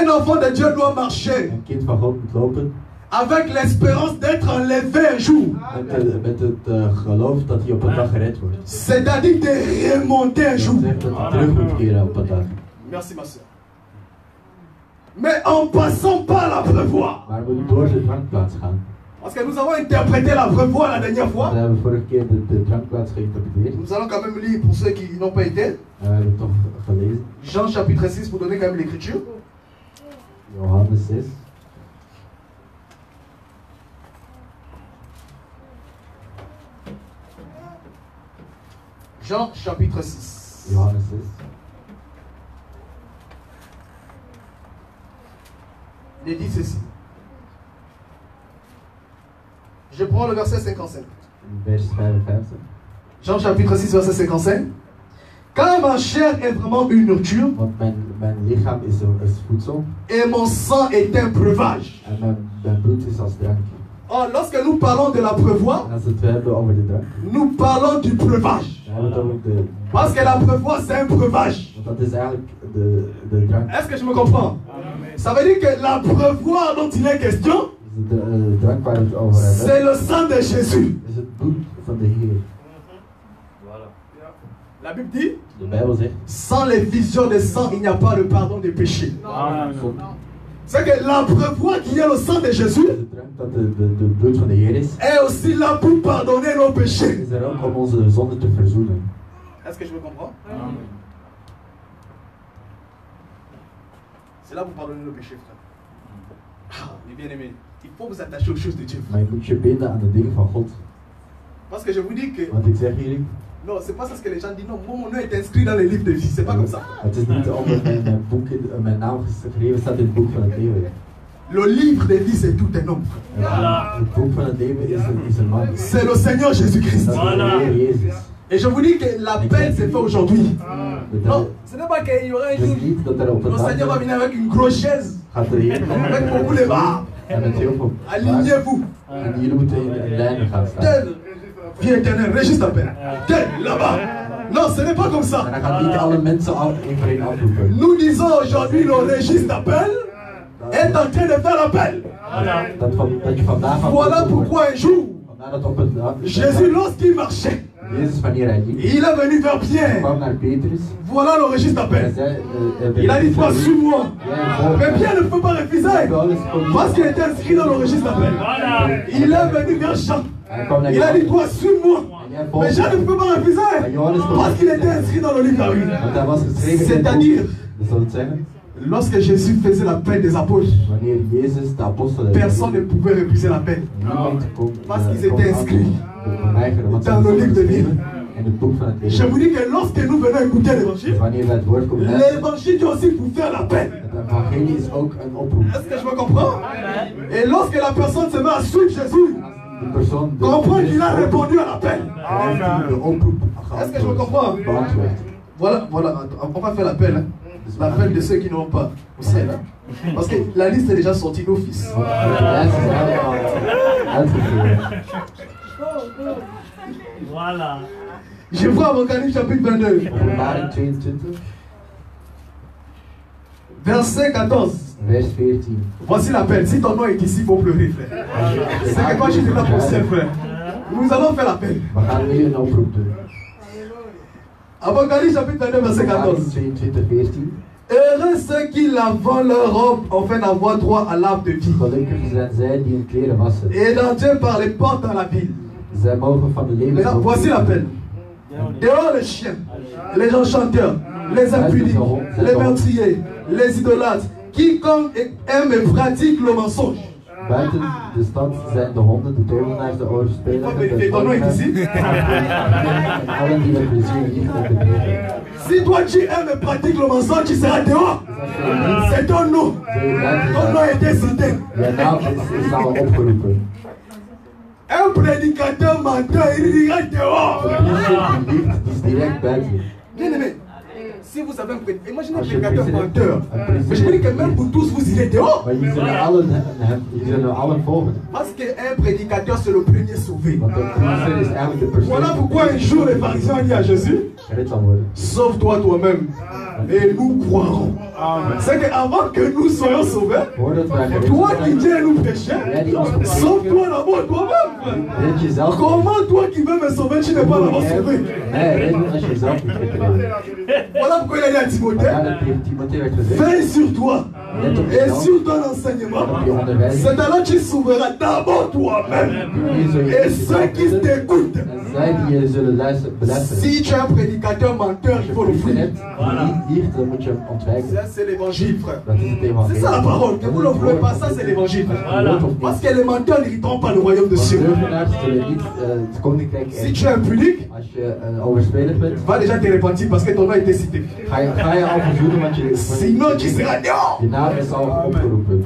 Un enfant de Dieu doit marcher Een kind van God moet lopen avec l'espérance d'être enlevé un jour. met het geloof dat hij op een dag gered wordt. C'est-à-dire de remonter un Dat jour. zegt dat hij terug moet keren op een dag. Merci ma soeur. Mais en passant par la prévoie. Maar we moeten door de drankplaats gaan. Parce que nous avons interprété la prévoie la dernière We fois. hebben vorige keer de drankplaats geïnterpreteerd. Nous allons quand même lire pour ceux qui n'ont pas été. We hebben het toch gelezen. Jean chapitre 6 pour donner quand même l'écriture. Johannes 6. Jean chapitre 6. Johannes 6. Il est dit ceci. Je prends le verset 55. Vers 55. Jean chapitre 6 verset 55. Car ma chair est vraiment une nourriture Want mijn lichaam is voedsel et mon sang est un breuvage. en mijn bloed is als drank. Or, lorsque nous parlons de la prévoie, En als we het hebben over de drank, nous parlons du breuvage. dan hebben we het over de... Parce que la prévoie, c'est un breuvage. Want dat is eigenlijk de drank. Est-ce que je me comprends? Ça veut dire que la prévoie dont il est question, Dus de drank waar we het over hebben, c'est le sang de Jésus. is het bloed van de Heer. La Bible dit, De Bijbel zegt, sans l'effusion de sang, il n'y a pas de pardon des péchés. zonder- C'est que l'abreuvoir qui est le sang de Jésus De drank dat de bloed van de Heer is, est aussi là pour pardonner nos péchés. is er ook om onze zonde te verzoenen. Est-ce que je me comprends? C'est là pour pardonner nos péchés, frère. Ah, mes bien-aimés, il faut vous attacher aux choses de Dieu. Maar je moet je binden aan de dingen van God. Parce que je vous dis que... Want ik zeg jullie, Non, c'est pas ça ce que les gens disent. Non, mon nom est inscrit dans les livres de vie. C'est pas comme ça. het is niet omdat mijn naam geschreven staat in het boek van het leven. Le livre de vie, c'est tout un homme. Het boek van het leven is een man. C'est le Seigneur Jésus-Christ. Dat is de Heer Jezus. Et je vous dis que l'appel s'est fait aujourd'hui. Non, ce n'est pas qu'il y aura un Dus jour niet dat er op le een Seigneur va dag venir avec une grosse chaise. gaat de Heer Avec beaucoup de barres. en met heel veel Alignez-vous. en jullie moeten in lijnen gaan staan. Tel, viens éternel, régisse l'appel. Tel, là-bas. Non, ce n'est pas comme En ça. dan gaan niet alle mensen één voor één afroepen. Nous disons aujourd'hui le registre d'appel est en train de faire l'appel. Dat je vandaag Voilà pourquoi un jour, Vandaar dat op een dag Jésus, lorsqu'il marchait, Jezus wanneer hij liep, il est venu vers Pierre. kwam naar Petrus. Voilà le registre En d'appel. zei, Il a dit, toi, suis-moi. Mais Pierre ne peut pas refuser. Parce qu'il était inscrit dans le registre d'appel. Il est venu vers Jean. Il a dit, toi, suis-moi. Mais Jean ne peut pas refuser. Parce qu'il était inscrit dans le livre de la vie. Want hij was geschreven in het C'est-à-dire, boek. Dus dat wil zeggen, lorsque Jésus faisait l'appel des apôtres, wanneer Jezus de apostelen personne ne pouvait refuser l'appel. niemand kon Parce qu'ils étaient inscrits weigeren, want dans le livre de vie. in het boek van het Je leven. vous dis que lorsque nous venons écouter l'évangile, Dus wanneer wij het woord komen luisteren, l'évangile est aussi pour faire l'appel. het evangelie is ook een oproep. Est-ce que je me comprends? Et lorsque la personne se met à suivre Jésus, De persoon comprend qu'il a répondu à l'appel. de oproep Est-ce que je me comprends? beantwoord. Voilà, on va faire l'appel. Hein. L'appel de ceux qui n'ont pas au ciel. Hein. Parce que la liste est déjà sortie d'office. De lijst is helemaal uitgevoerd. Voilà. Je vois Apocalypse chapitre 22, Openbaring 22, verset 14. vers 14. Voici l'appel. Si ton nom est ici, il faut pleurer, frère. C'est que moi je suis là pour le ciel, frère. Nous allons faire l'appel. We gaan nu een oproep doen. Apocalypse chapitre 22, verset 14. Openbaring 22, 14. Heureux ceux qui lavant leur robe afin d'avoir droit à l'arbre de vie. Gelukkig zijn zij die hun kleren wassen. Et d'entrer par les portes dans la ville. Zij mogen van de Maintenant, levensboom. voici l'appel. Dehors les chiens, les enchanteurs, les impudiques, les meurtriers, les idolâtres, quiconque aime et pratique le mensonge. Buiten de stad zijn de honden, de tovenaars, de overspelers, de tollenaars en allen die met plezier liegen en bedriegen. Si toi tu aimes et pratiques le mensonge, tu seras dehors. C'est ton nom. Ton nom est cité. Je naam is al opgeroepen. Un prédicateur menteur, il dira dehors. Een priester die liegt, die is direct buiten. Bien aimé, si vous avez un prédicateur, imaginez un Als je een prédicateur priester menteur. hebt, een Mais je priester me dis que même pour tous, vous irez dehors. maar jullie zullen allen volgen. Parce qu'un prédicateur, c'est le premier sauvé. Want een priester is eigenlijk de persoon Voilà pourquoi un jour les pharisiens ont dit à Jésus, gered zal worden. sauve-toi toi-même et nous croirons. C'est qu'avant que nous soyons sauvés, Voordat wij gered toi qui zijn, viens nous prêcher, jij die ons gepreekt sauve-toi d'abord toi-même. red jezelf. Comment toi qui veux me sauver, tu n'es pas d'abord sauvé? Nee, redden als je zelf niet kunt redden. Voilà pourquoi il a dit à Timothée, Vandaar dat tegen Timothée werd gezegd, veille sur toi let op et jezelf, sur ton enseignement. op je onderwijs. C'est alors tu sauveras d'abord toi-même Jullie zullen et eerst ceux qui jezelf redden, t'écoutent. en zij die je zullen beluisteren. Si tu es un prédicateur menteur, il faut le Als je fuir. net die liegt, dan moet je hem ontwijken. Ça, c'est l'évangile, frère. Dat is het C'est evangelie. ça la parole. Que vous ne le voulez pas, ça c'est l'évangile. Parce que les menteurs n'irriteront pas le royaume de De Dieu. leugenaars zullen niet het koninkrijk Si in. tu es impudique, Als je een overspeler bent, va déjà te repentir parce que ton nom a été cité. ga je al verzoenen, want Sinon, tu seras dehors. je naam is al opgeroepen.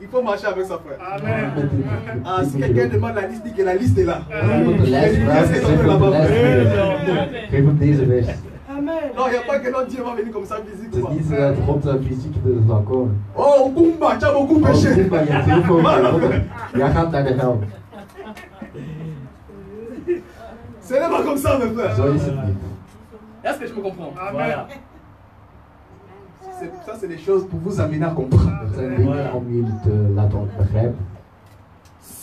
Il faut marcher avec ça, frère. Met die- Ah, die si moet je quelqu'un doen. demande la liste, dit que la liste est là. Als iemand de lijst vraagt, Qu'est-ce que zeg ça fait hem de là-bas? lijst. Geef hem deze vers. Non, il n'y a pas que notre Dieu va venir comme ça Het is physiquement. niet dat God fysiek er zal komen. Oh, Kumba, tu as beaucoup Oh, péché. Simba, je hebt heel veel gewonnen. Jij gaat naar de hel. Ce n'est pas comme ça, mes frères. Zo is het niet. Est-ce que je me comprends? Voilà. Ça, c'est des choses pour vous amener à comprendre. Dat zijn dingen om jullie te laten begrijpen.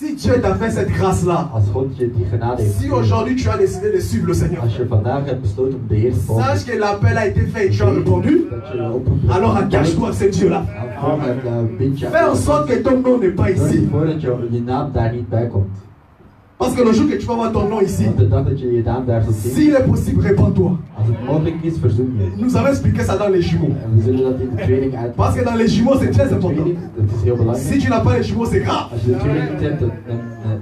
Si Dieu t'a fait cette grâce-là, Als God je die genade heeft si gegeven, aujourd'hui tu as décidé de suivre le Seigneur, als je vandaag hebt besloten om de Heer te volgen, sache que l'appel a été fait et tu as répondu, dat je de oproep hebt alors gehoord, attache-toi à ce Dieu-là. en bind je Fais en sorte que ton nom n'est pas Zorg ici. ervoor dat je naam daar niet bij komt. Parce que le jour que tu vas voir ton nom ici, Want de dag dat je je naam daar zult zien, s'il est possible, répands-toi. als het mogelijk is, verzoen je. Nous allons expliquer ça dans les jumeaux. En we zullen dat in de training Parce que uitleggen. dans les jumeaux, c'est très De important. training, dat is heel Si belangrijk. tu n'as pas les jumeaux, c'est grave. Als je de training niet hebt,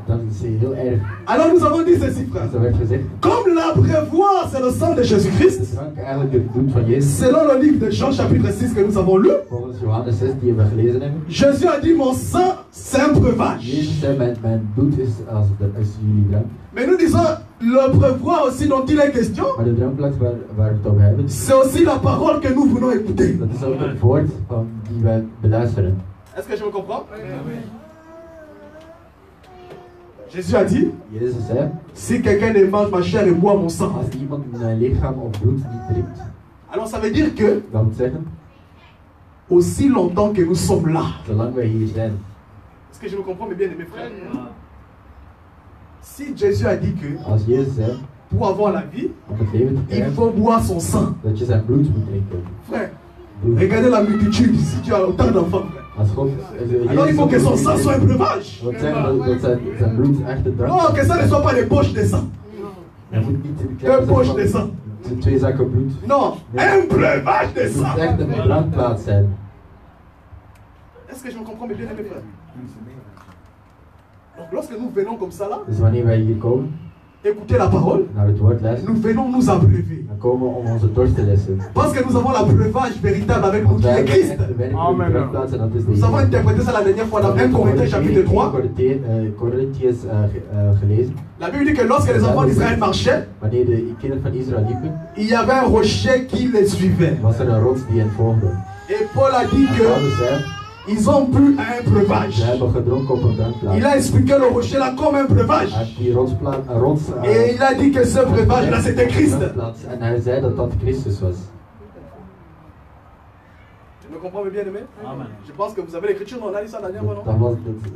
dan is het heel erg. Alors nous avons dit ceci, frère. Dus er werd gezegd, Comme l'abreuvoir, c'est le sang de de Jésus-Christ, drank eigenlijk het bloed van Jezus. selon le livre de Jean chapitre 6 que nous avons lu, Volgens Johannes 6 die we gelezen hebben. Jésus a dit, mon sang, c'est un breuvage. Jezus zei, mijn bloed is als jullie drank. Mais nous disons, l'abreuvoir aussi dont il est question, Maar de drankplaats waar we het over hebben, c'est aussi la parole que nous venons écouter. dat is ook het woord die wij beluisteren. Est-ce que je me comprends? Jésus a dit, Jezus zei, si quelqu'un ne mange ma chair et boit mon sang, als iemand mijn lichaam of bloed niet drinkt, alors ça veut dire que, dat wil zeggen, aussi longtemps que nous sommes là, zolang wij hier zijn. est-ce que je me comprends, mes bien-aimés frères? Si Jésus a dit que, Als Jezus zei, pour avoir la vie, om het leven te il krijgen, faut boire son sang. dat je zijn bloed moet drinken. Frère, Bloed. regardez la multitude, si tu as autant d'enfants, frère. Als God, Alors il faut que son sang soit un breuvage. Dat wil zeggen dat zijn bloed echt de drank Non, que ça ne soit pas les poches de sang. Je moet niet Deux poches de sang. twee zakken bloed. Non, un breuvage de Het moet sang. echt een brandplaats zijn. Est-ce que je me comprends, mes bien-aimés frères? Donc lorsque nous venons comme ça là, Dus wanneer wij hier komen, écouter la parole, naar het woord luisteren, nous venons nous abreuver. dan komen we om onze dorst te lessen. Parce que nous avons l'abreuvage véritable avec nous Want qui wij est hebben Christ. echt de werkelijke brandplaats en dat is de Nous avons Heer. interprété ça la dernière fois dans 1 Corinthiens chapitre 3. Corinthians gelezen. La Bible dit que lorsque les enfants d'Israël marchaient, Wanneer de kinderen van Israël liepen, il y avait un rocher qui les suivait. was er een rots die hen volgde. Et Paul a dit En que Paulus zei, ils ont bu à un breuvage. ze hebben gedronken op een brandplaats. Il a expliqué le rocher là comme un breuvage. Hij heeft die rots Et il a dit que ce breuvage là c'était Christ. brandplaats en hij zei dat dat Christus was. Tu me comprends, mes bien-aimés? Je pense que vous avez l'écriture, non? On a lu ça la dernière fois, non? Dat was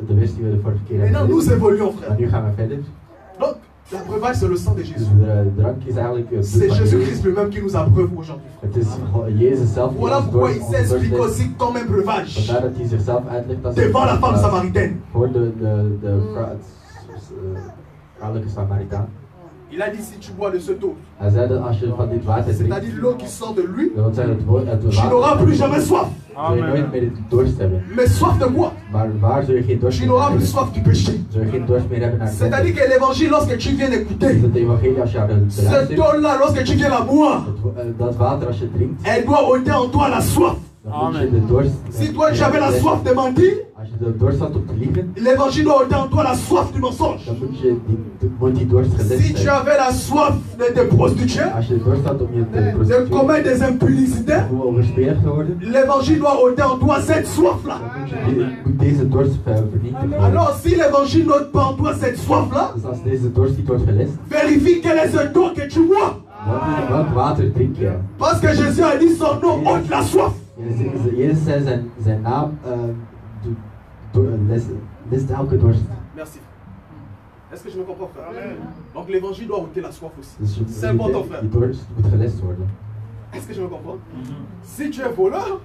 de vers die we de vorige keer hebben Maintenant nous gelezen. évoluons, Maar frère. nu gaan we verder. Donc, la breuvage c'est le sang de Dus Jésus. de drank is eigenlijk het bloed C'est van Jésus-Christ Jezus. lui-même qui nous abreuve aujourd'hui. Het is Jezus zelf die Voilà ons pourquoi dorst- il ons s'explique dorst aussi comme un breuvage Vandaar dat hij zichzelf uitlegt als devant la femme brandplaats samaritaine. voor de vrouwelijke Samaritaan. Il a dit si tu bois de cette eau, Hij zei dat als je van dit water drinkt, c'est-à-dire l'eau qui sort de lui, dat wil zeggen het tu n'auras plus jamais soif. zul je nooit meer dorst hebben. Mais soif de quoi? Maar waar zul je geen dorst Tu meer n'auras hebben? plus soif du péché. Zul je geen dorst meer hebben naar C'est-à-dire zonde? que l'évangile, lorsque tu viens Dus d'écouter, het evangelie als je aan het cette luistert, eau-là, lorsque tu viens la boire, dat water als je drinkt, elle doit ôter en toi la soif. dan moet je de dorst. Si toi tu avais la soif de mentir, Als je de dorst had om te liegen, l'évangile doit ôter en toi la soif du mensonge. dan moet die dorst gelest Si tu zijn. avais la soif de te prostituer, Als je de dorst had om je te de prostitueren, commettre des impudicités, om overspeeld te worden, l'évangile doit ôter en toi cette soif-là. dan moet deze dorst vernietigd worden. Alors si l'évangile n'ôte pas en toi cette soif-là, Dus als deze dorst niet wordt gelest, vérifie quel est ce don que tu bois. welk water drink je? Parce que Jésus a dit son nom ôte la soif. Jezus zei zijn naam lest elke dorst. Merci. Est-ce que je me comprends, frère? Donc l'évangile doit ôter la soif aussi. Dus C'est important, frère. die dorst moet gelest worden. Est-ce que je me comprends? Si tu es voleur,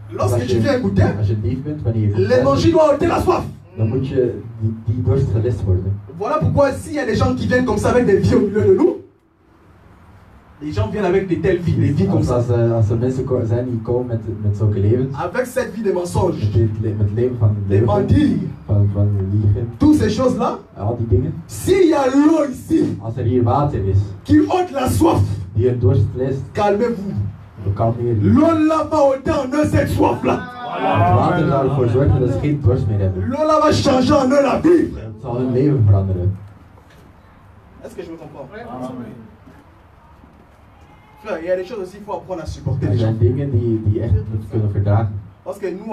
Als lorsque tu viens je, écouter, als je dief bent, wanneer je l'évangile doit ôter la soif. dan moet je die dorst gelest worden. Voilà pourquoi s'il y a des gens qui viennent comme ça avec des vies au milieu de nous, les gens viennent avec de telles vies, des vies comme ça. Als er mensen zijn die komen met zulke levens, Avec cette vie de mensonges, met het leven van de mentir, van liegen, toutes ces choses-là, al die dingen. s'il y a l'eau ici Als er hier water is, qui ôte la soif, die een dorst lest, calmez-vous. dan kalmeer je. L'eau là va ôter en eux cette soif-là. Het water zal ervoor zorgen dat ze geen dorst meer hebben. L'eau là va changer en eux la vie. frère. Het zal hun leven veranderen. Est-ce que je me comprends? Frère, il y a des choses aussi qu'il faut apprendre à supporter Er les gens. zijn dingen die echt niet kunnen verdragen. Parce que nous,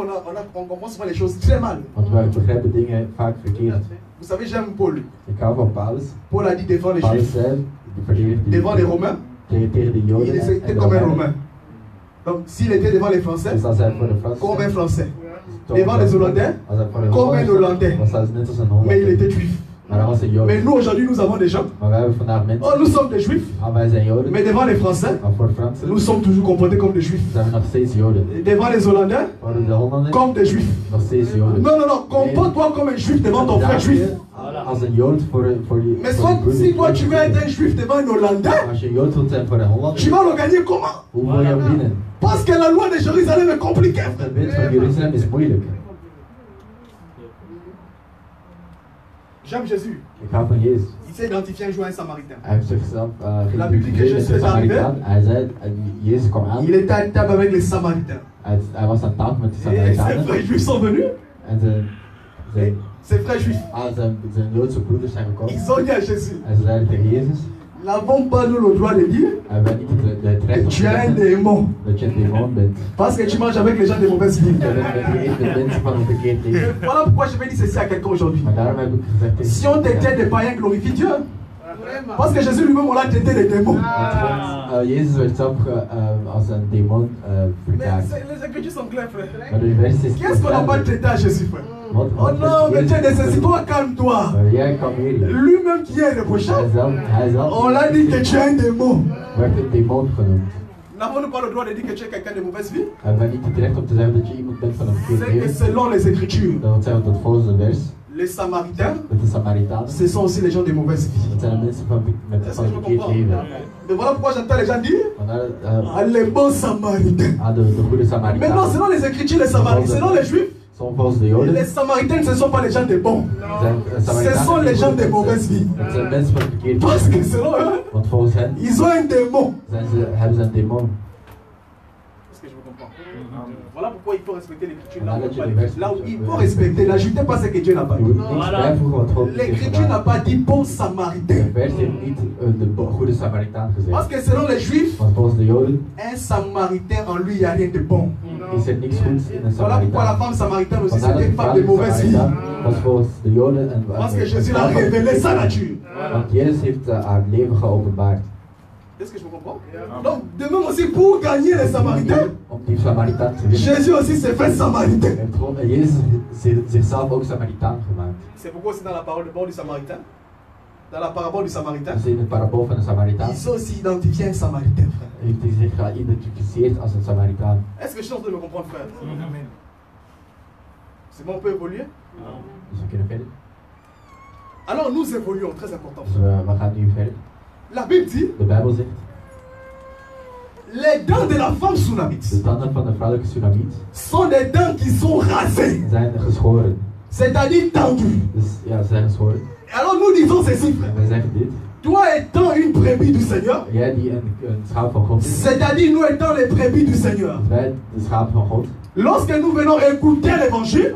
on comprend souvent les choses très mal. Want wij begrijpen dingen vaak verkeerd. Vous savez, j'aime Paul. Ik hou van Paulus. Paul a dit devant les Paulus Juifs, zei, die verdedigt die devant les Romains, tegen de Joden il en était de comme un Romeinen. Romain. Donc, s'il était devant les Français, Dus als hij voor de Fransen comme un Français. devant les Hollandais comme un Hollandais. Mais il était juif. Mais nous aujourd'hui nous avons des gens. Oh, nous sommes des juifs. Mais devant les Français, nous sommes toujours comportés comme des juifs. Et devant les Hollandais, comme des juifs. Non, non, non, comporte-toi comme un juif devant ton frère juif. Mais soit, si toi tu veux être un juif devant un Hollandais, tu vas le gagner comment? Parce que la loi de Jérusalem est compliquée. J'aime Jésus. Il s'est identifié un jour à un Samaritain. La Bible dit que Jésus est arrivé. Il était à table avec les Samaritains. Et ses frères juifs sont venus. Ses frères juifs. Ils ont dit à Jésus: n'avons pas nous le droit de dire que tu as un démon parce que tu manges avec les gens de mauvaise vie. Voilà pourquoi je vais dire ceci à quelqu'un aujourd'hui. Si on t'était des païens, glorifie Dieu. Parce que Jésus lui-même, on l'a traité des démons. Mais les Écritures sont claires, frère. Qu'est-ce qu'on n'a pas traité à Jésus, frère? Oh non, mais tiens, toi, calme-toi. Lui-même qui est reprochable, on l'a dit que tu es un démon. N'avons-nous pas le droit de dire que tu es quelqu'un de mauvaise vie? C'est que selon les Écritures, les Samaritains, ce sont aussi les gens de mauvaise vie. Est-ce que je me comprends? Mais voilà pourquoi j'entends les gens dire les bons Samaritains. Maintenant, selon les Écritures, les Samaritains, selon les Juifs, les Samaritains, ce ne sont pas les gens de bons. Ce sont les gens de mauvaise vie. Parce que selon eux, ils ont un démon. Est-ce que je me comprends? Voilà pourquoi il faut respecter l'Écriture. Là où il faut respecter, n'ajoutez pas ce que Dieu n'a pas dit. L'Écriture n'a pas dit bon Samaritain. Parce que selon les Juifs, un Samaritain en lui, il n'y a rien de bon. Voilà pourquoi la femme samaritaine aussi, c'était une femme de mauvaise vie. Parce que Jésus a révélé sa nature. Est-ce que je me comprends? Donc, de même aussi, pour gagner les Samaritains, Jésus aussi s'est fait Samaritain. C'est pourquoi c'est dans la parole du Samaritain, dans la parabole du Samaritain, ils ont aussi identifié un Samaritain, frère. Est-ce que je suis en train de me comprendre, frère? C'est bon, on peut évoluer? Alors nous évoluons, très important. La Bible dit, les dents de la femme Sunamite sont des dents qui sont rasées, c'est-à-dire tendues. Alors nous disons ceci, toi étant une brebis du Seigneur, c'est-à-dire nous étant les brebis du Seigneur, lorsque nous venons écouter l'évangile,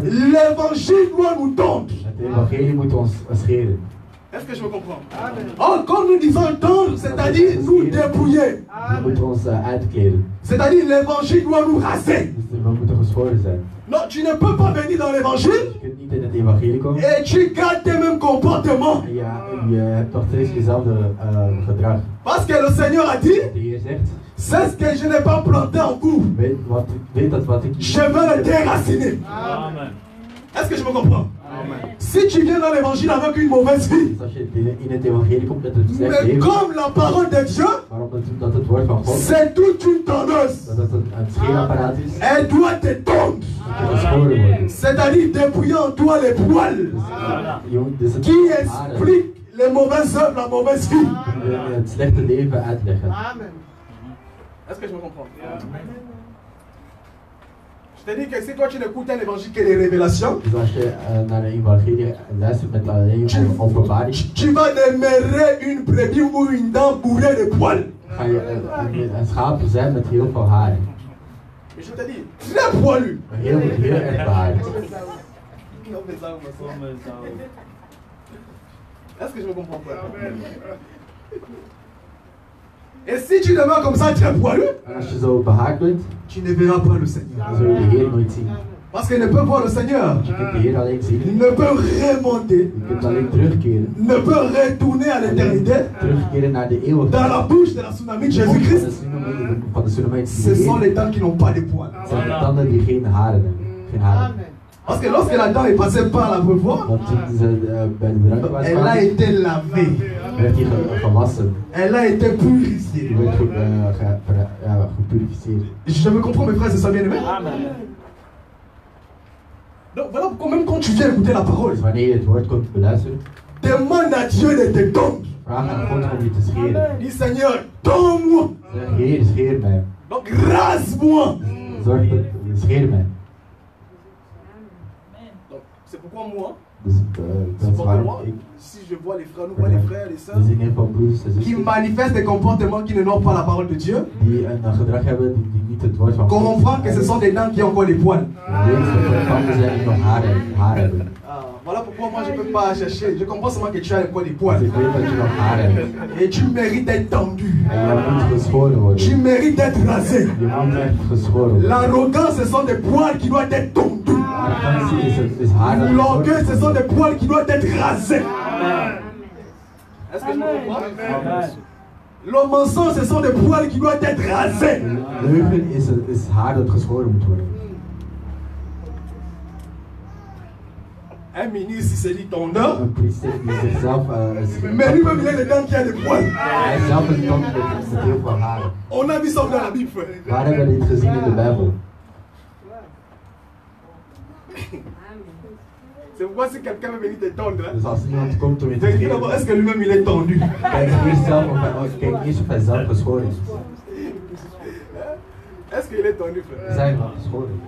l'évangile doit nous tendre. Est-ce que je me comprends? Oh, quand nous disons tendre, c'est-à-dire nous dépouiller. C'est-à-dire l'évangile doit nous raser. Non, tu ne peux pas venir dans l'évangile et tu gardes tes mêmes comportements. Parce que le Seigneur a dit, c'est ce que je n'ai pas planté en vous, je veux le déraciner. Est-ce que je me comprends? Si tu viens dans l'évangile avec une mauvaise vie, mais comme la parole de Dieu, c'est toute une tondeuse, elle doit te tondre, c'est-à-dire dépouiller en toi les poils qui expliquent les mauvaises œuvres, la mauvaise vie. Amen. Est-ce que je me comprends? Je te dis que si toi tu n'écoutes un évangile que les révélations, tu vas demeurer une brebis ou une dent bourrée de poils. Mais je te dis, très poilu. Est-ce que je me comprends pas? Et si tu demeures comme ça, très poilu, tu ne verras pas le Seigneur. Parce qu'il ne peut voir le Seigneur. Il ne peut remonter, ne peut retourner à l'éternité keren naar de eeuwigheid. Dans la bouche de la tsunami de Jésus-Christ, Van de tsunami ce sont les dents qui n'ont pas de poils. Het zijn de tanden die geen haren hebben. Geen haren. Parce que lorsque la dent est passée par l'abreuvoir, Want toen ze bij de drank waren elle a kwamen, été lavée. werd hij gewassen. Elle a été purifiée. Die werd gepurificeerd. Je me comprends, mes frères et sœurs bien-aimés. Donc voilà pourquoi même quand tu viens écouter la parole, Dus wanneer je het woord komt beluisteren, demande à Dieu de te tondre. vraag aan God om je te scheren. Dis Seigneur, donne-moi. Zeg, Heer, scheer mij. Donc rase-moi. Zorg dat, scheer mij. Donc c'est pourquoi moi, Dus dat is waarom ik, si je vois les frères, nous voyons les frères et les sœurs dus in ieder geval broers en qui zusters, manifestent des comportements qui ne n'ont pas la parole de Dieu, die een gedrag hebben die niet het woord van God comprends que ce sont des dents qui ont encore des poils. Weet dat er tanden zijn die nog haar hebben. Voilà pourquoi moi je ne peux pas chercher. Je comprends seulement que tu as encore des Dus poils. ik weet dat je nog haar hebt. Et tu mérites d'être tendu. En je moet geschoren worden. Tu mérites d'être rasé. Je moet echt geschoren worden. L'arrogance, ce sont des poils qui doivent être tondus. Arrogantie is haar dat L'orgueil, ce sont des poils qui doivent être rasés. Est-ce que je me comprends? Le mensonge, ce sont des poils qui doivent être rasés. Leugen is haar dat geschoren moet worden. Un ministre, il se dit tondeur. Een priester die zichzelf Mais lui-même, il a les dents qui a des poils. hij is zelf een tand met heel veel haren. On a vu ça dans la Bible, frère. Waar hebben we dit gezien in de Bijbel? C'est pourquoi si quelqu'un veut venir te tondre, Dus als iemand komt om je te vérifie d'abord, est-ce scheren, que lui-même il est tendu? kijk eerst zelf of hij zelf geschoren is. Est-ce qu'il est tendu, frère? Zijn we geschoren?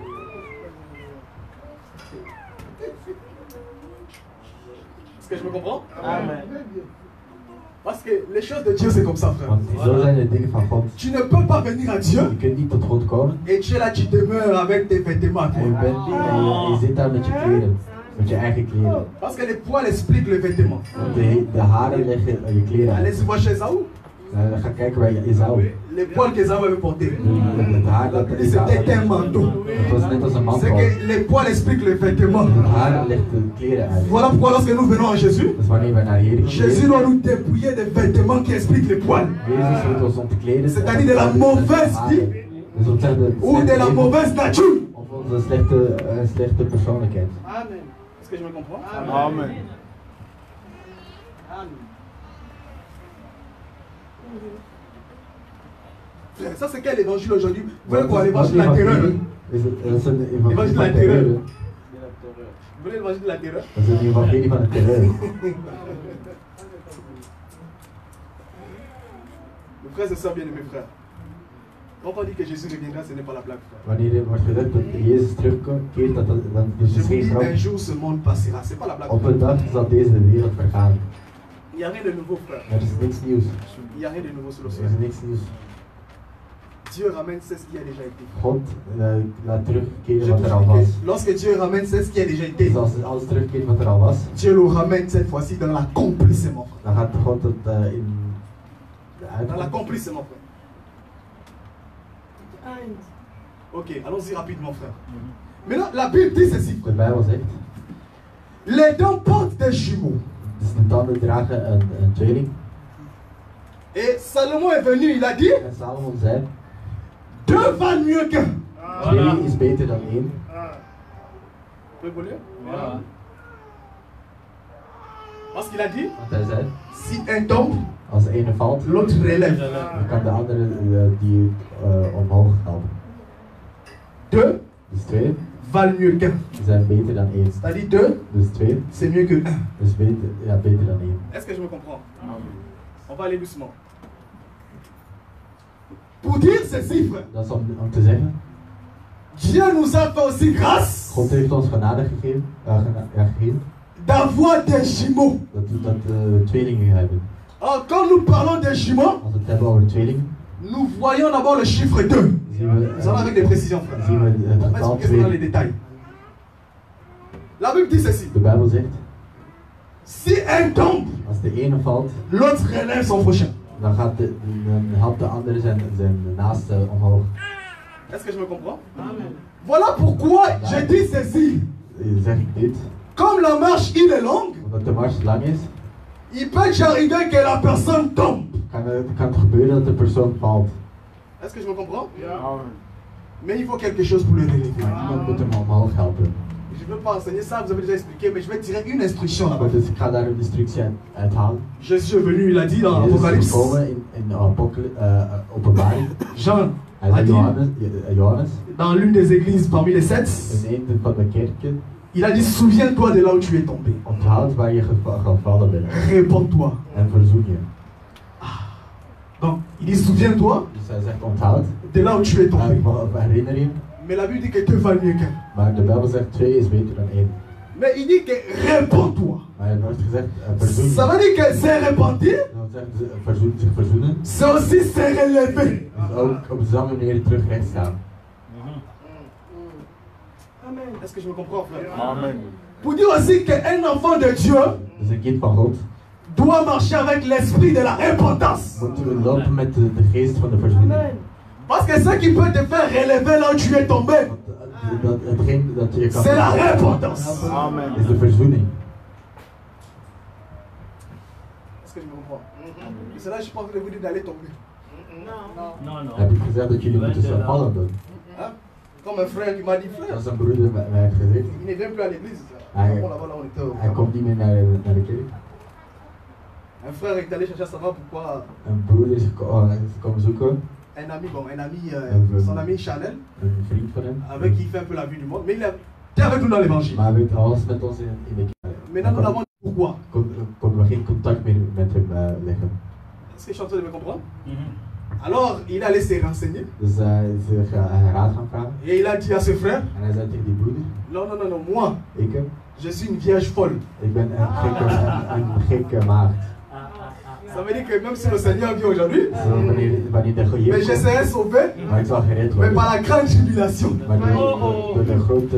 Est-ce que je me comprends? Amen. Parce que les choses de Dieu, c'est comme ça, frère. Want zo zijn de dingen van God. Tu ne peux pas venir à Dieu Je kunt niet tot God komen. et tu es là, tu demeures avec tes vêtements. En je zit daar met je kleren. Met je eigen kleren. Parce que les poils expliquent le vêtement. Want de haren leggen je kleren uit. Allez-y voir chez Esaü. Ga kijken bij Esau. Les poils qu'Esaü avait portés. Het haar dat Esau C'était un manteau. Het was net als een C'est mantel. que les poils expliquent le vêtement. Het haar legt de kleren uit. Voilà pourquoi lorsque nous venons à Jésus, Dus wanneer wij naar Heer Jésus gaan, doit nous dépouiller des vêtements qui expliquent les poils. Jezus moet ons ontkleden. C'est-à-dire de la mauvaise vie. Dus op de Ou de la mauvaise nature. of onze slechte persoonlijkheid. Amen. Est-ce que je me comprends? Amen. Ça c'est quel évangile aujourd'hui? Vous voulez quoi? L'évangile de la terreur? Dat is een evangelie L'évangile de van la terreur. terreur. Vous voulez l'évangile de la terreur? Dat is een evangelie van de terreur. Mes frères et sœurs bien-aimés, frères. Quand on dit que Jésus reviendra, ce n'est pas la blague, frère. Wanneer er wordt gezegd dat Jezus terugkeert, dan is Je het vous geen dis, grap. un jour ce monde passera. C'est pas la blague. Op een dag zal deze wereld vergaan. Il n'y a rien de nouveau, frère. Er is niks nieuws. Il n'y a rien de nouveau sur le Er ciel. is niks nieuws. Dieu ramène ce qui a déjà été. God laat terugkeren Je wat er al te was. dis que lorsque Dieu ramène ce qui a déjà été, Dus als alles terugkeert wat er al was, Dieu le ramène cette fois-ci dans l'accomplissement, frère. dan gaat God het in de Dans uitkomst. l'accomplissement, frère. Ok, allons-y rapidement, frère. Maintenant, la Bible dit ceci. De Bijbel zegt, Les dents portent des jumeaux. dus de tanden dragen een tweeling. Et Salomon est venu, il a dit, En Salomon zei, deux valent mieux qu'un. twee is beter dan één. Vous pouvez lire? Parce qu'il a dit, Want hij zei, si un tombe, als de ene valt, l'autre relève. dan kan de andere die omhoog helpen. Deux Dus twee valent mieux qu'un. zijn beter dan één. C'est-à-dire deux, Dus twee c'est mieux que un. is beter dan één. Est-ce que je me comprends? On va aller doucement. Pour dire ceci, frère, Dat is om te zeggen, Dieu nous a fait aussi grâce God heeft ons genade gegeven, gegeven d'avoir des jumeaux. dat we tweelingen hebben. Alors, quand nous parlons des jumeaux, Als we het hebben over tweelingen, nous voyons d'abord le chiffre 2. zien we, Nous allons avec des précisions, frère. zien we het On va getal expliquer ça dans les 2. détails. La Bible dit ceci. De Bijbel zegt, Si un tombe, als de ene valt, l'autre relève son prochain. dan helpt de andere zijn naaste omhoog. Est-ce que je me comprends? Amen. Voilà pourquoi je dis ceci. Zeg ik dit, Comme la marche il est longue, omdat de mars lang is, il peut arriver que la personne tombe. kan het gebeuren dat de persoon valt. Est-ce que je me comprends? Ja. Mais il faut quelque chose pour le relever. Maar iemand moet hem omhoog helpen. Je ne veux pas enseigner ça, vous avez déjà expliqué, mais je vais tirer une instruction là-bas. Dus ik ga daar een instructie uithalen. Jésus est venu, il a dit dans Jezus is l'Apocalypse. gekomen in Openbaring. Jean Hij a zei dit Johannes, dans l'une des églises parmi les 7, in een van de kerken, il a dit souviens-toi de là où tu es tombé. onthoud waar je gevallen bent. Réponds-toi. En verzoen je. Donc, il dit souviens-toi Dus hij zegt onthoud. de là où tu es tombé. Herinner je. Mais la Bible dit que 2 valent mieux qu'un. Maar de Bijbel zegt 2 is beter dan 1. Mais il dit que réponds-toi. Maar hij heeft nooit gezegd verzoen je. Ça veut dire que c'est repentir, Dat zegt zich verzoenen. c'est aussi se relever. Dus ook op dezelfde manier terug recht staan. Amen. Est-ce que je me comprends, frère? Amen. Pour dire aussi qu'un enfant de Dieu Dus een kind van God doit marcher avec l'esprit de la repentance. moet lopen met de geest van de verzoening. Parce que ce qui peut te faire relever là où tu es tombé, Hetgeen dat je kan c'est la repentance. Amen. is de verzoening. Est-ce que je me comprends? Et c'est là que je pense que vous dites d'aller tomber. Non. Heb ik gezegd dat jullie moeten zo vallen doen? Hein? Comme un frère qui m'a dit, Dat frère, is een broeder mij heeft gezegd. il ne vient plus à l'église. Ah, Là-bas, là, on était Hij komt niet meer naar de kerk. Un frère est allé chercher à savoir pourquoi Een broer is komen zoeken, un ami, son ami Chanel, een vriend van hem. avec qui il fait un peu la vie du monde, mais il était avec nous dans l'évangile. Maar hij was met ons in de kerk. Maintenant, nous avons dit pourquoi. Konden we geen contact meer met hem leggen. Est-ce que je suis en train de me comprendre? Alors, il allait se renseigner Dus hij is raad gaan vragen. et il a dit à ce frère, En hij zei tegen die broeder, non, moi, ik je suis une vierge folle. ben een gekke maagd. Ça veut dire que même si le Seigneur vient aujourd'hui, Wanneer de goeie mais je serai sauvé, maar ik zal gered mais worden. par la grande tribulation. Maar door de grote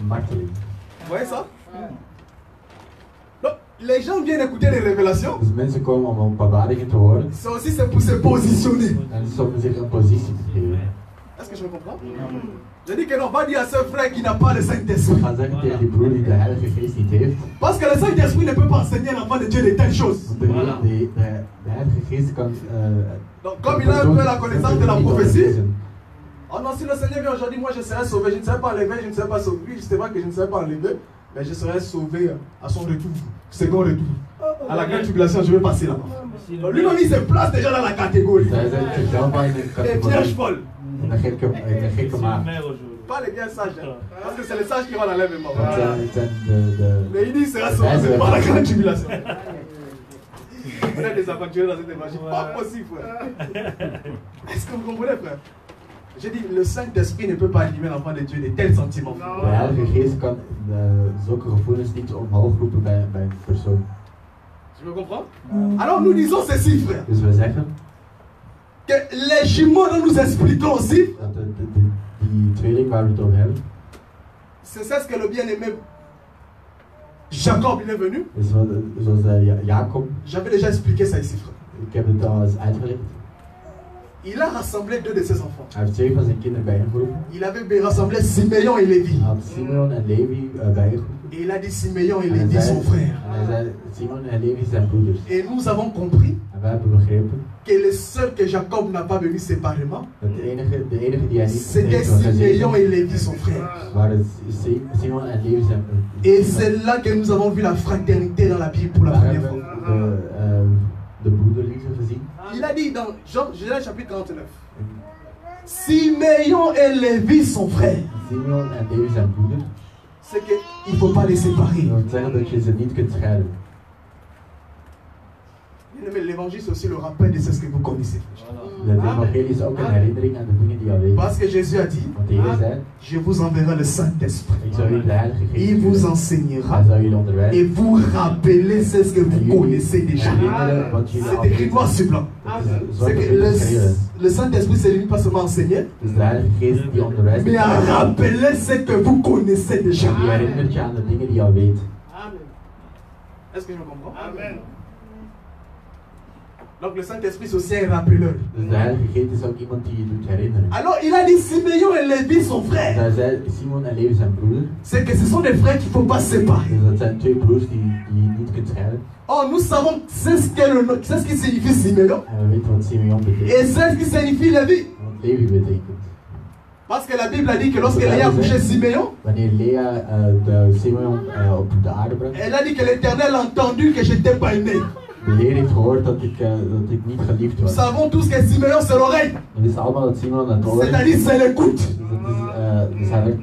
marteling. Vous voyez ça? Donc, les gens viennent écouter les révélations. Dus mensen komen om openbaringen te horen. C'est aussi pour se positionner. En soms zich een positie te geven. Est-ce que je me comprends? Je dis que non, va dire à ce frère qui n'a pas le Saint-Esprit. Ik ga zeggen tegen die broer die de Heilige Geest niet heeft. Parce que le Saint-Esprit ne peut pas enseigner à l'enfant de Dieu de telles choses. De Heilige Geest kan. Donc, comme il a un peu la connaissance de la prophétie, oh non, si le Seigneur vient aujourd'hui, moi je serai sauvé. Je ne serai pas enlevé, je ne serai pas sauvé. Oui, c'est vrai que je ne serai pas enlevé, mais je serai sauvé à son retour, second retour. À la grande tribulation, je vais passer là-bas. Lui-même, il se place déjà dans la catégorie. Les vierges folles. Een gekke maagd. Pas les bien sages, hein, parce que c'est les sages qui vont l'enlèvement. Mais il dit, il sera sauvé par la grande tribulation. Vous êtes des aventuriers dans cette évangile. Pas possible, frère. Est-ce que vous comprenez, frère? J'ai dit, le Saint-Esprit ne peut pas animer l'enfant de Dieu de tels sentiments. De Heilige Geest kan zulke gevoelens niet omhoog roepen bij een persoon. Tu me comprends? Alors nous disons ceci, frère. Dus we zeggen que les jumeaux dont nous expliquons aussi, dat die tweeling waar we het over hebben, c'est ça ce que le bien-aimé Jacob il est venu. Zoals Jacob. J'avais déjà expliqué ça ici, frère. Ik heb het al eens uitgelegd. Il a rassemblé 2 de ses enfants. Hij heeft 2 van zijn kinderen bijeengeroepen. Il avait rassemblé Simeon et Lévi. Hij had Simeon en Levi bijeengeroepen. Et il a dit Simeon et Lévi son frère. En hij zei Simon en Levi zijn broeders. Et nous avons compris En wij hebben begrepen que le seul que Jacob n'a pas venu séparément, de enige die hij niet c'était Simeon et Lévi son frère. waren Simon en Levi zijn broeders. Et c'est là que nous avons vu la fraternité dans la Bible pour la première fois. De broederliefde gezien. Il a dit dans Genèse chapitre 49. Simeon et Lévi sont frères. Simeon en Levi zijn broeders. C'est qu'il ne faut pas les séparer. Dat wil zeggen dat je ze niet kunt scheiden. L'évangile, c'est aussi le rappel de ce que vous connaissez. L'évangile is ook een herinnering aan de dingen die je al weet. Parce que Jésus a dit, Want de Heer zei, je vous enverrai le Saint-Esprit. ik zal jullie de Heilige Geest Il vous enseignera. Hij zal jullie onderwijzen. Et vous rappeler ce que vous connaissez déjà. C'est écrit noir sur blanc. C'est que le Saint-Esprit, c'est lui pas seulement enseigner, Dus de Heilige Geest die onderwijst, mais à rappeler ce que vous connaissez déjà. die herinnert je aan de dingen die je al weet. Amen. Est-ce que je me comprends? Amen. Donc le Saint-Esprit c'est aussi un rappeleur. Dus de Heilige Geest is ook iemand die je doet herinneren. Alors il a dit Simeon et Lévi sont Dus frères. hij zei, Simon en Levi zijn broeder. C'est que ce sont des frères qu'il ne faut pas séparer. Dus dat zijn twee broers die je niet kunt scheiden. Oh, nous savons c'est ce qui signifie Simeon. En we weten wat Simeon betekent. Et c'est ce qui signifie Lévi. Wat Levi betekent. Parce que la Bible a dit que lorsque Léa a couché Simeon, Wanneer Lea de Simeon op de aarde bracht, elle a dit que l'Éternel a entendu que je n'étais pas aimé. de Heer heeft gehoord dat ik niet geliefd Nous was. savons tous que Simeon c'est l'oreille. We wisten allemaal dat Simeon het oor is. C'est-à-dire c'est l'écoute. Dus hij werd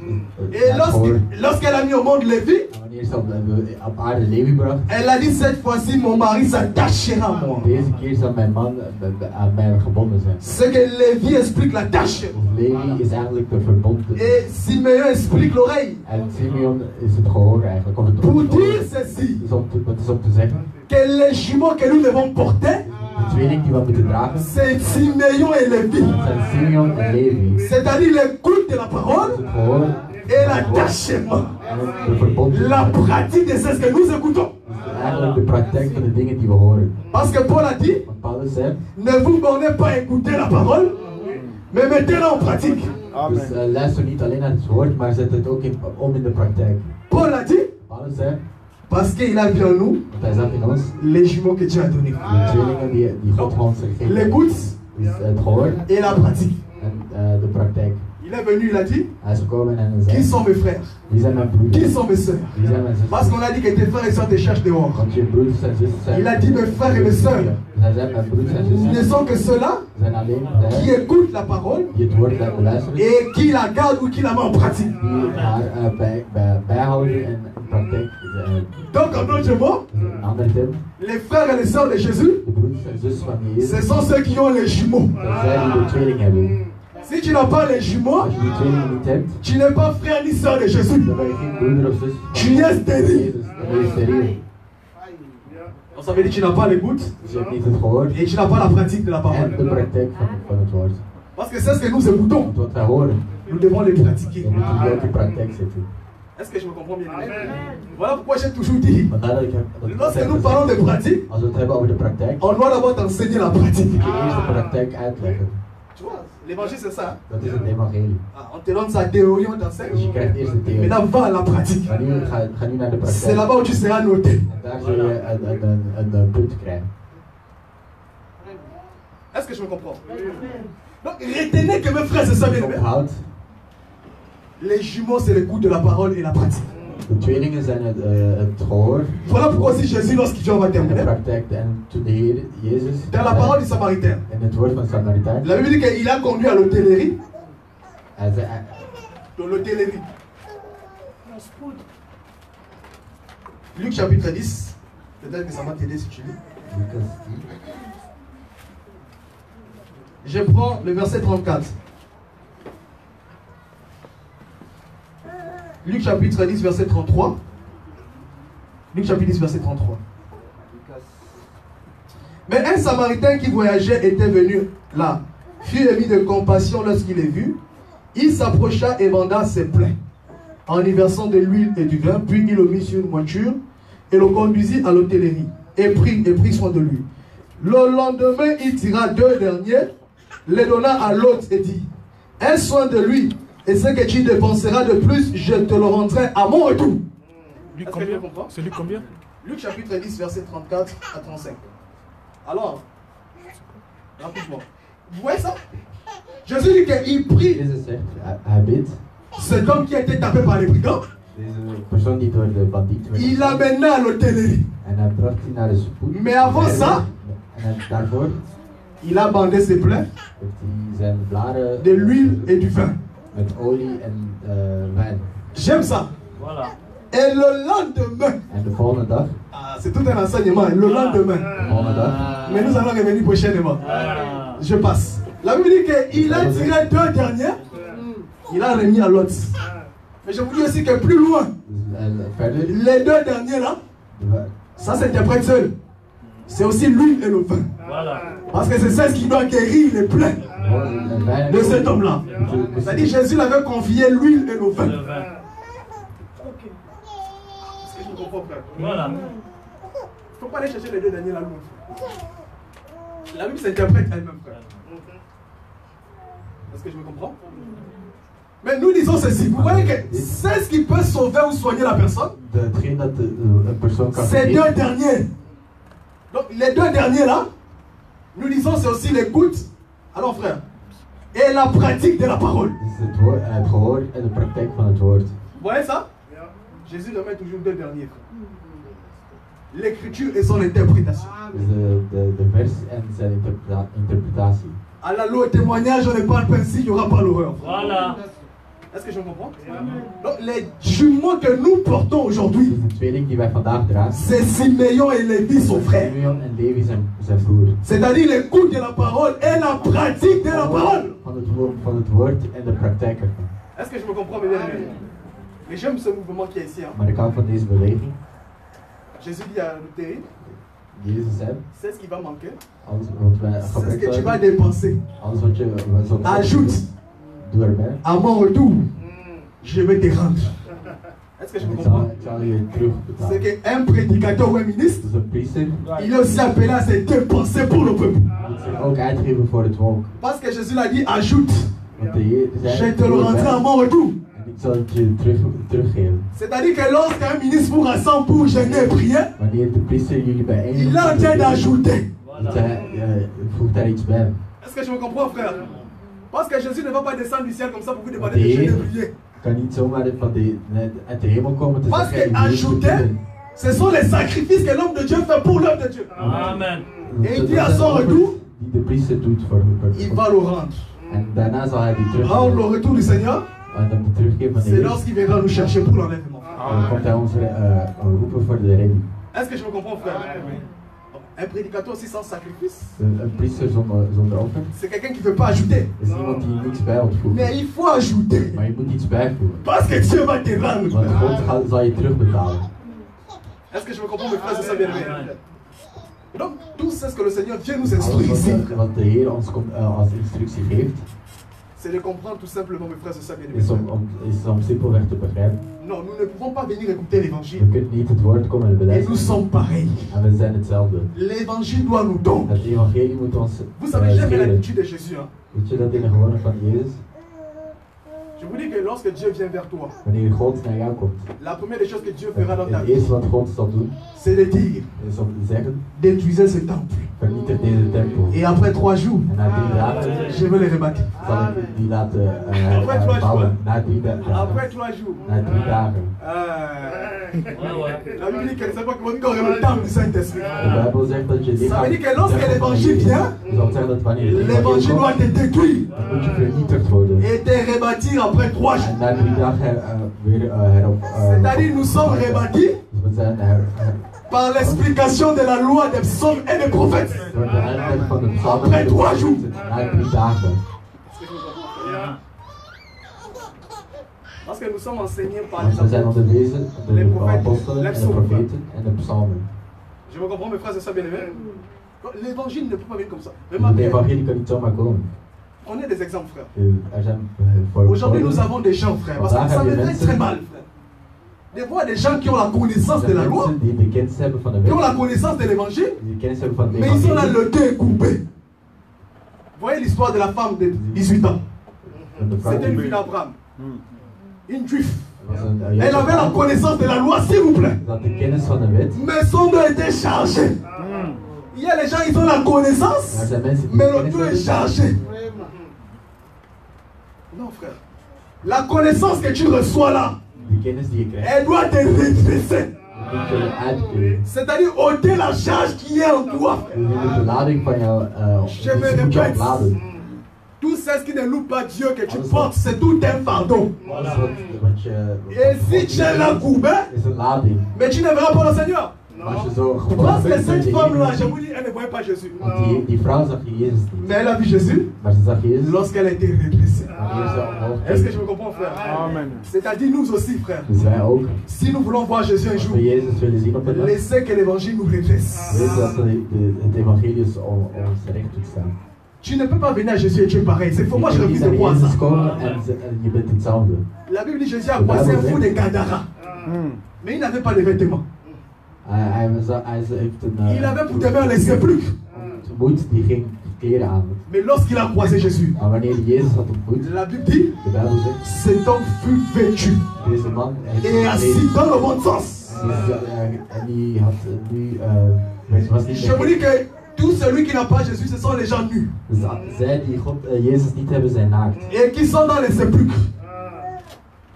Et het gehoord. lorsqu'elle a mis au monde Lévi, En wanneer ze op aarde Levi bracht, elle a dit cette fois-ci mon mari s'attachera à moi. deze keer zal mijn man aan mij gebonden zijn. Ce que Lévi explique la tâche. Levi is eigenlijk de verbonden. Et Simeon explique l'oreille. En Simeon is het gehoor eigenlijk. Of het Pour oor. dire ceci, Het is om te zeggen. que les jumeaux que nous devons porter, De tweeling die we moeten dragen, c'est Simeon et Lévi. dat zijn Simeon en Levi. C'est-à-dire l'écoute de la parole Het gehoor et l'attachement. en de verbonden. La pratique de ce que nous écoutons. Eigenlijk de praktijk van de dingen die we horen. Parce que Paul a dit, Want Paulus zei, ne vous bornez pas à écouter la parole, mais mettez-la en pratique. dus luister niet alleen naar het woord, maar zet het ook om in de praktijk. Paul a dit, Paulus zei, parce qu'il a vu en nous want hij zag in ons les jumeaux que Dieu a donnés. de tweelingen die God ons geeft. L'écoute Dus het gehoor et la pratique. en de praktijk. Il est venu, il a dit, Hij is gekomen en hij qui zei, sont mes frères? wie zijn mijn Qui broeders? sont mes sœurs? Wie zijn mijn Parce zusters? qu'on a dit que tes frères et sœurs te cherchent dehors. Want je broeders en zusters zijn... Il a dit mes frères et mes sœurs. Dus hij zei, mijn broeders en Ils ne zusters sont que ceux-là zijn alleen qui zij écoutent la parole die het woord blijven luisteren, die et qui la gardent ou qui la mettent en pratique. haar bijhouden en in praktijk. Donc en d'autres mots, Een andere term, les frères et les sœurs de Jésus, de broeders en zusters van Jezus, ce sont ceux qui ont les jumeaux. dat zij die de tweeling hebben. Si tu n'as pas les jumeaux, Als je die tweeling niet hebt, tu n'es pas frère ni sœur de Jésus. dan ben je geen broeder of zus Tu es van stérile. Jezus, dan ben je steriel. Donc ça veut dire que tu n'as pas l'écoute Dus je hebt niet het gehoord et tu n'as pas la pratique de la en parole. de praktijk van het woord. Parce que c'est ce que nous écoutons. Want wat wij horen, Nous devons les pratiquer. dan moeten we ook in praktijk zetten. Est-ce que je me comprends bien? Voilà pourquoi j'ai toujours dit, Vandaar dat ik heb... dat ik lorsque heb nous gezegd, parlons de pratique, als we het hebben over de praktijk, on doit d'abord t'enseigner la pratique. moet je eerst de praktijk uitleggen. Tu vois, l'évangile c'est ça. Dat is het evangelie. Ah, on te donne sa théorie, on Dus je t'enseigne. krijgt eerst de theorie. Maintenant, va à la pratique. Maar nu ga nu naar de C'est praktijk. là-bas où tu seras noté. En daar zul je een punt krijgen. Est-ce que je me comprends? Donc, retenez que mes frères et sœurs bien-aimés, Onthoud, les jumeaux, c'est l'écoute de la parole et la pratique. de tweelingen zijn het gehoor Voilà pourquoi aussi Jésus, lorsqu'il va en de terminer, praktijk. En toen de Heer Jezus dans la parole du Samaritain, en het woord van Samaritaan, la Bible dit qu'il a conduit à l'hôtellerie. hij zei, Dans l'hôtellerie. Luc chapitre 10. Peut-être que ça va t'aider si tu lis. Lucas 10, Je prends le verset 34. Luc chapitre 10, verset 33. Luc chapitre 10, verset 33. Mais un Samaritain qui voyageait était venu là, fut ému de compassion lorsqu'il est vu. Il s'approcha et venda ses plaies en y versant de l'huile et du vin, puis il le mit sur une voiture et le conduisit à l'hôtellerie et prit soin de lui. Le lendemain, il tira 2 derniers, les donna à l'autre et dit, aie soin de lui, et ce que tu dépenseras de plus, je te le rendrai à mon retour. Luc combien? C'est Luc combien? Luc chapitre 10, verset 34 à 35. Alors, rapidement. Vous voyez ça? Jésus dit qu'il prie Jezus zegt, hij bidt, cet homme qui a été tapé par les brigands, deze persoon die door de bandieten werd il l'amena à l'hôtellerie. en hij bracht die naar de spoed. Mais avant ça, Daarvoor il a bandé ses plaies heeft hij zijn blaren de l'huile et du vin. met olie en wijn. J'aime ça. Voilà. Et le lendemain, En de volgende dag, c'est tout un enseignement, le lendemain, de volgende dag, mais nous allons revenir prochainement. Je passe. La Bible dit qu'il a tiré 2 derniers, il a remis à l'autre. Mais je vous dis aussi que plus loin, verder, les 2 derniers là, ça s'interprète seul. C'est aussi l'huile et le vin. Voilà. Parce que c'est ça ce qui doit guérir les plaies de cet homme-là. C'est-à-dire Jésus l'avait confié l'huile et le vin. Le vin. Est-ce que je me comprends, frère? Voilà. Il ne faut pas aller chercher les 2 derniers là loin. La Bible s'interprète elle-même, frère. Est-ce que je me comprends? Mais nous disons ceci, vous voyez que c'est ce qui peut sauver ou soigner la personne. Ces deux derniers. Donc les deux derniers là, nous disons c'est aussi l'écoute. Alors frère, et la pratique de la parole. Vous voyez ça? Jésus remet toujours deux derniers, frère. L'écriture et son interprétation. À la loi et témoignage, on ne parle pas ainsi, il n'y aura pas l'horreur. Voilà. Est-ce que je comprends? Donc, les jugements que nous portons aujourd'hui, c'est Siméon et Lévi, son frère. C'est-à-dire l'écoute de la parole et la pratique de la parole. Est-ce que je me comprends, mesdames et messieurs? Et j'aime ce mouvement qui est ici. Hein. Jésus dit à Luther, c'est ce qui va manquer. C'est ce que tu vas dépenser. Ajoute. À mon retour, je vais te rendre. Est-ce que je me comprends? C'est qu'un prédicateur ou un ministre, il est aussi appelé à se dépenser pour le peuple. Parce que Jésus l'a dit, ajoute. Je te le rendrai à mon retour. C'est-à-dire que lorsqu'un ministre vous rassemble pour gêner et prier, il a en train d'ajouter. Est-ce que je me comprends, frère? Parce que Jésus ne va pas descendre du ciel comme ça pour vous demander de gêner et prier. Parce qu'ajouter, ce sont les sacrifices que l'homme de Dieu fait pour l'homme de Dieu. Amen. Et il dit à son retour, il va le rendre. Rendre le retour du Seigneur, c'est lorsqu'il viendra nous chercher pour l'enlèvement. Est-ce que je me comprends, frère? Un prédicateur aussi sans sacrifice, c'est quelqu'un qui ne veut pas ajouter. Mais il faut ajouter. Parce que Dieu va te rendre. Est-ce que je me comprends, mes frères et sœurs bien-aimés? Donc, tout ce que le Seigneur vient nous instruire ici, c'est de comprendre tout simplement, mes frères et sœurs bien-aimés. Non, nous ne pouvons pas venir écouter l'évangile. Et nous sommes pareils. L'évangile doit nous donner. Vous savez, j'aime l'attitude de Jésus. Hein? Je vous dis que lorsque Dieu vient vers toi, la première des choses que Dieu fera dans ta vie, c'est de dire, détruisez ce temple. Et après 3 jours, je vais les rebâtir. Après 3 jours. Après 3 jours. La Bible dit que c'est pas qu'on aurait le temple du Saint-Esprit. Ça veut dire que lorsque l'évangile vient, l'évangile doit te détruire et te rebâtir après 3 jours. C'est-à-dire nous sommes rebâtis par l'explication de la loi des psaumes et des prophètes. Après 3 jours. Parce que nous sommes enseignés par les prophètes, les psaumes. Je me comprends, mes frères et sœurs bien-aimés. L'évangile ne peut pas venir comme ça. Prenez des exemples, frère. Aujourd'hui, nous avons des gens, frère, parce que ça me fait très mal, frère. Des fois, des gens qui ont la connaissance de la loi, qui ont la connaissance de l'évangile, mais ils sont là, le cœur coupé. Vous voyez l'histoire de la femme de 18 ans? C'était une fille d'Abraham, une juive. Elle avait la connaissance de la loi, s'il vous plaît. Mais son dos était chargé. Il y a les gens, ils ont la connaissance, mais le dos est chargé. Non, frère. La connaissance que tu reçois là, elle doit te redresser. C'est-à-dire ôter la charge qui est en toi. Je me répète, tout ce qui ne loue pas Dieu que tu portes, c'est tout un fardeau. Et si tu es là courbé, mais tu ne verras pas le Seigneur. Parce que cette femme-là, je vous dis, elle ne voyait pas Jésus. Mais elle a vu Jésus lorsqu'elle a été redressée. Est-ce que je me comprends, frère? Amen. C'est-à-dire nous aussi, frère. Si nous voulons voir Jésus un jour, laissez que l'évangile nous redresse. Tu ne peux pas venir à Jésus et tu es pareil. C'est faux. Moi, je refuse de croire ça. La Bible dit que Jésus a croisé un fou de Gadara. Mais il n'avait pas de vêtements. Il avait pour te faire les sépulcres. ontmoet, die ging kleren aan. Mais lorsqu'il a croisé Jésus, Maar wanneer hij Jezus had ontmoet, la Bible dit, de Bijbel zegt, cet homme fut vêtu deze man et assis dans le bon sens. en die had nu, was niet Je vous dis que tout celui qui n'a pas Jésus, ce sont les gens nus. Dus zij die Jezus niet hebben, zijn naakt. Et qui sont dans les sépulcres.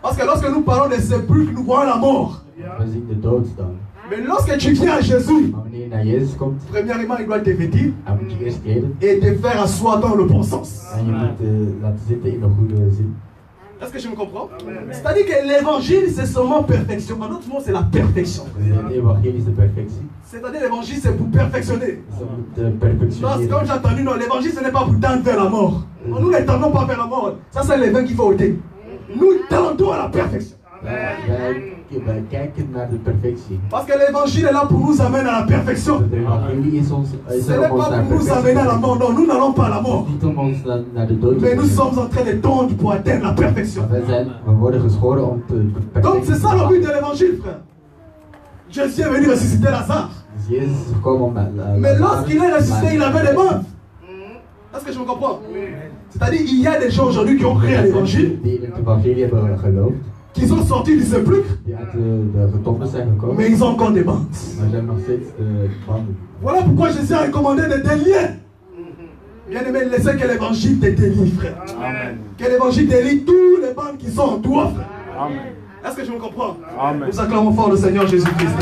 Parce que lorsque nous parlons des sépulcres, nous voyons la mort. We zien de dood dan. Mais lorsque tu viens à Jésus, Maar wanneer je naar Jezus komt, premièrement, il doit te vêtir dan moet je eerst kleden. et te faire asseoir dans le bon sens. En je moet laten zitten in de goede zin. Est-ce que je me comprends? C'est-à-dire que l'évangile, c'est seulement perfection. En d'autres mots, c'est la perfection. Het evangelie is de perfectie. C'est-à-dire l'évangile, c'est pour perfectionner. Dus dat moet Non, perfectioneren. comme j'ai entendu, non, l'évangile, ce n'est pas pour tendre vers la mort. Nous ne tendons pas vers la mort. Ça, c'est les vins qu'il faut ôter. Nous tendons à la perfection. Wij kijken naar de perfectie. Parce que l'évangile est là pour nous amener à la perfection. Het evangelie is Ce n'est pas pour nous amener à la mort. Non, nous n'allons pas à la mort. Niet om ons naar de dood te Mais nous brengen. sommes en train de tendre pour atteindre la perfection. We worden geschoren om te Donc c'est ça le but de l'évangile, frère. Jésus est venu ressusciter Lazare. Dus Jezus is gekomen om Mais lorsqu'il est ressuscité, il avait des bandes. Est-ce que je me comprends? C'est-à-dire il y a des gens aujourd'hui qui ont créé l'évangile, Die in het evangelie hebben geloofd. qui sont sortis du sépulcre, Die uit de getomben zijn gekomen. mais ils ont encore des bandes. Maar ze hebben nog steeds de banden. Voilà pourquoi Jésus a recommandé de délier. Bien aimé, laissez que l'évangile te délie, frère. Amen. Que l'évangile délie tous les bandes qui sont en toi, frère. Amen. Est-ce que je me comprends? Amen. Nous acclamons fort le Seigneur Jésus-Christ.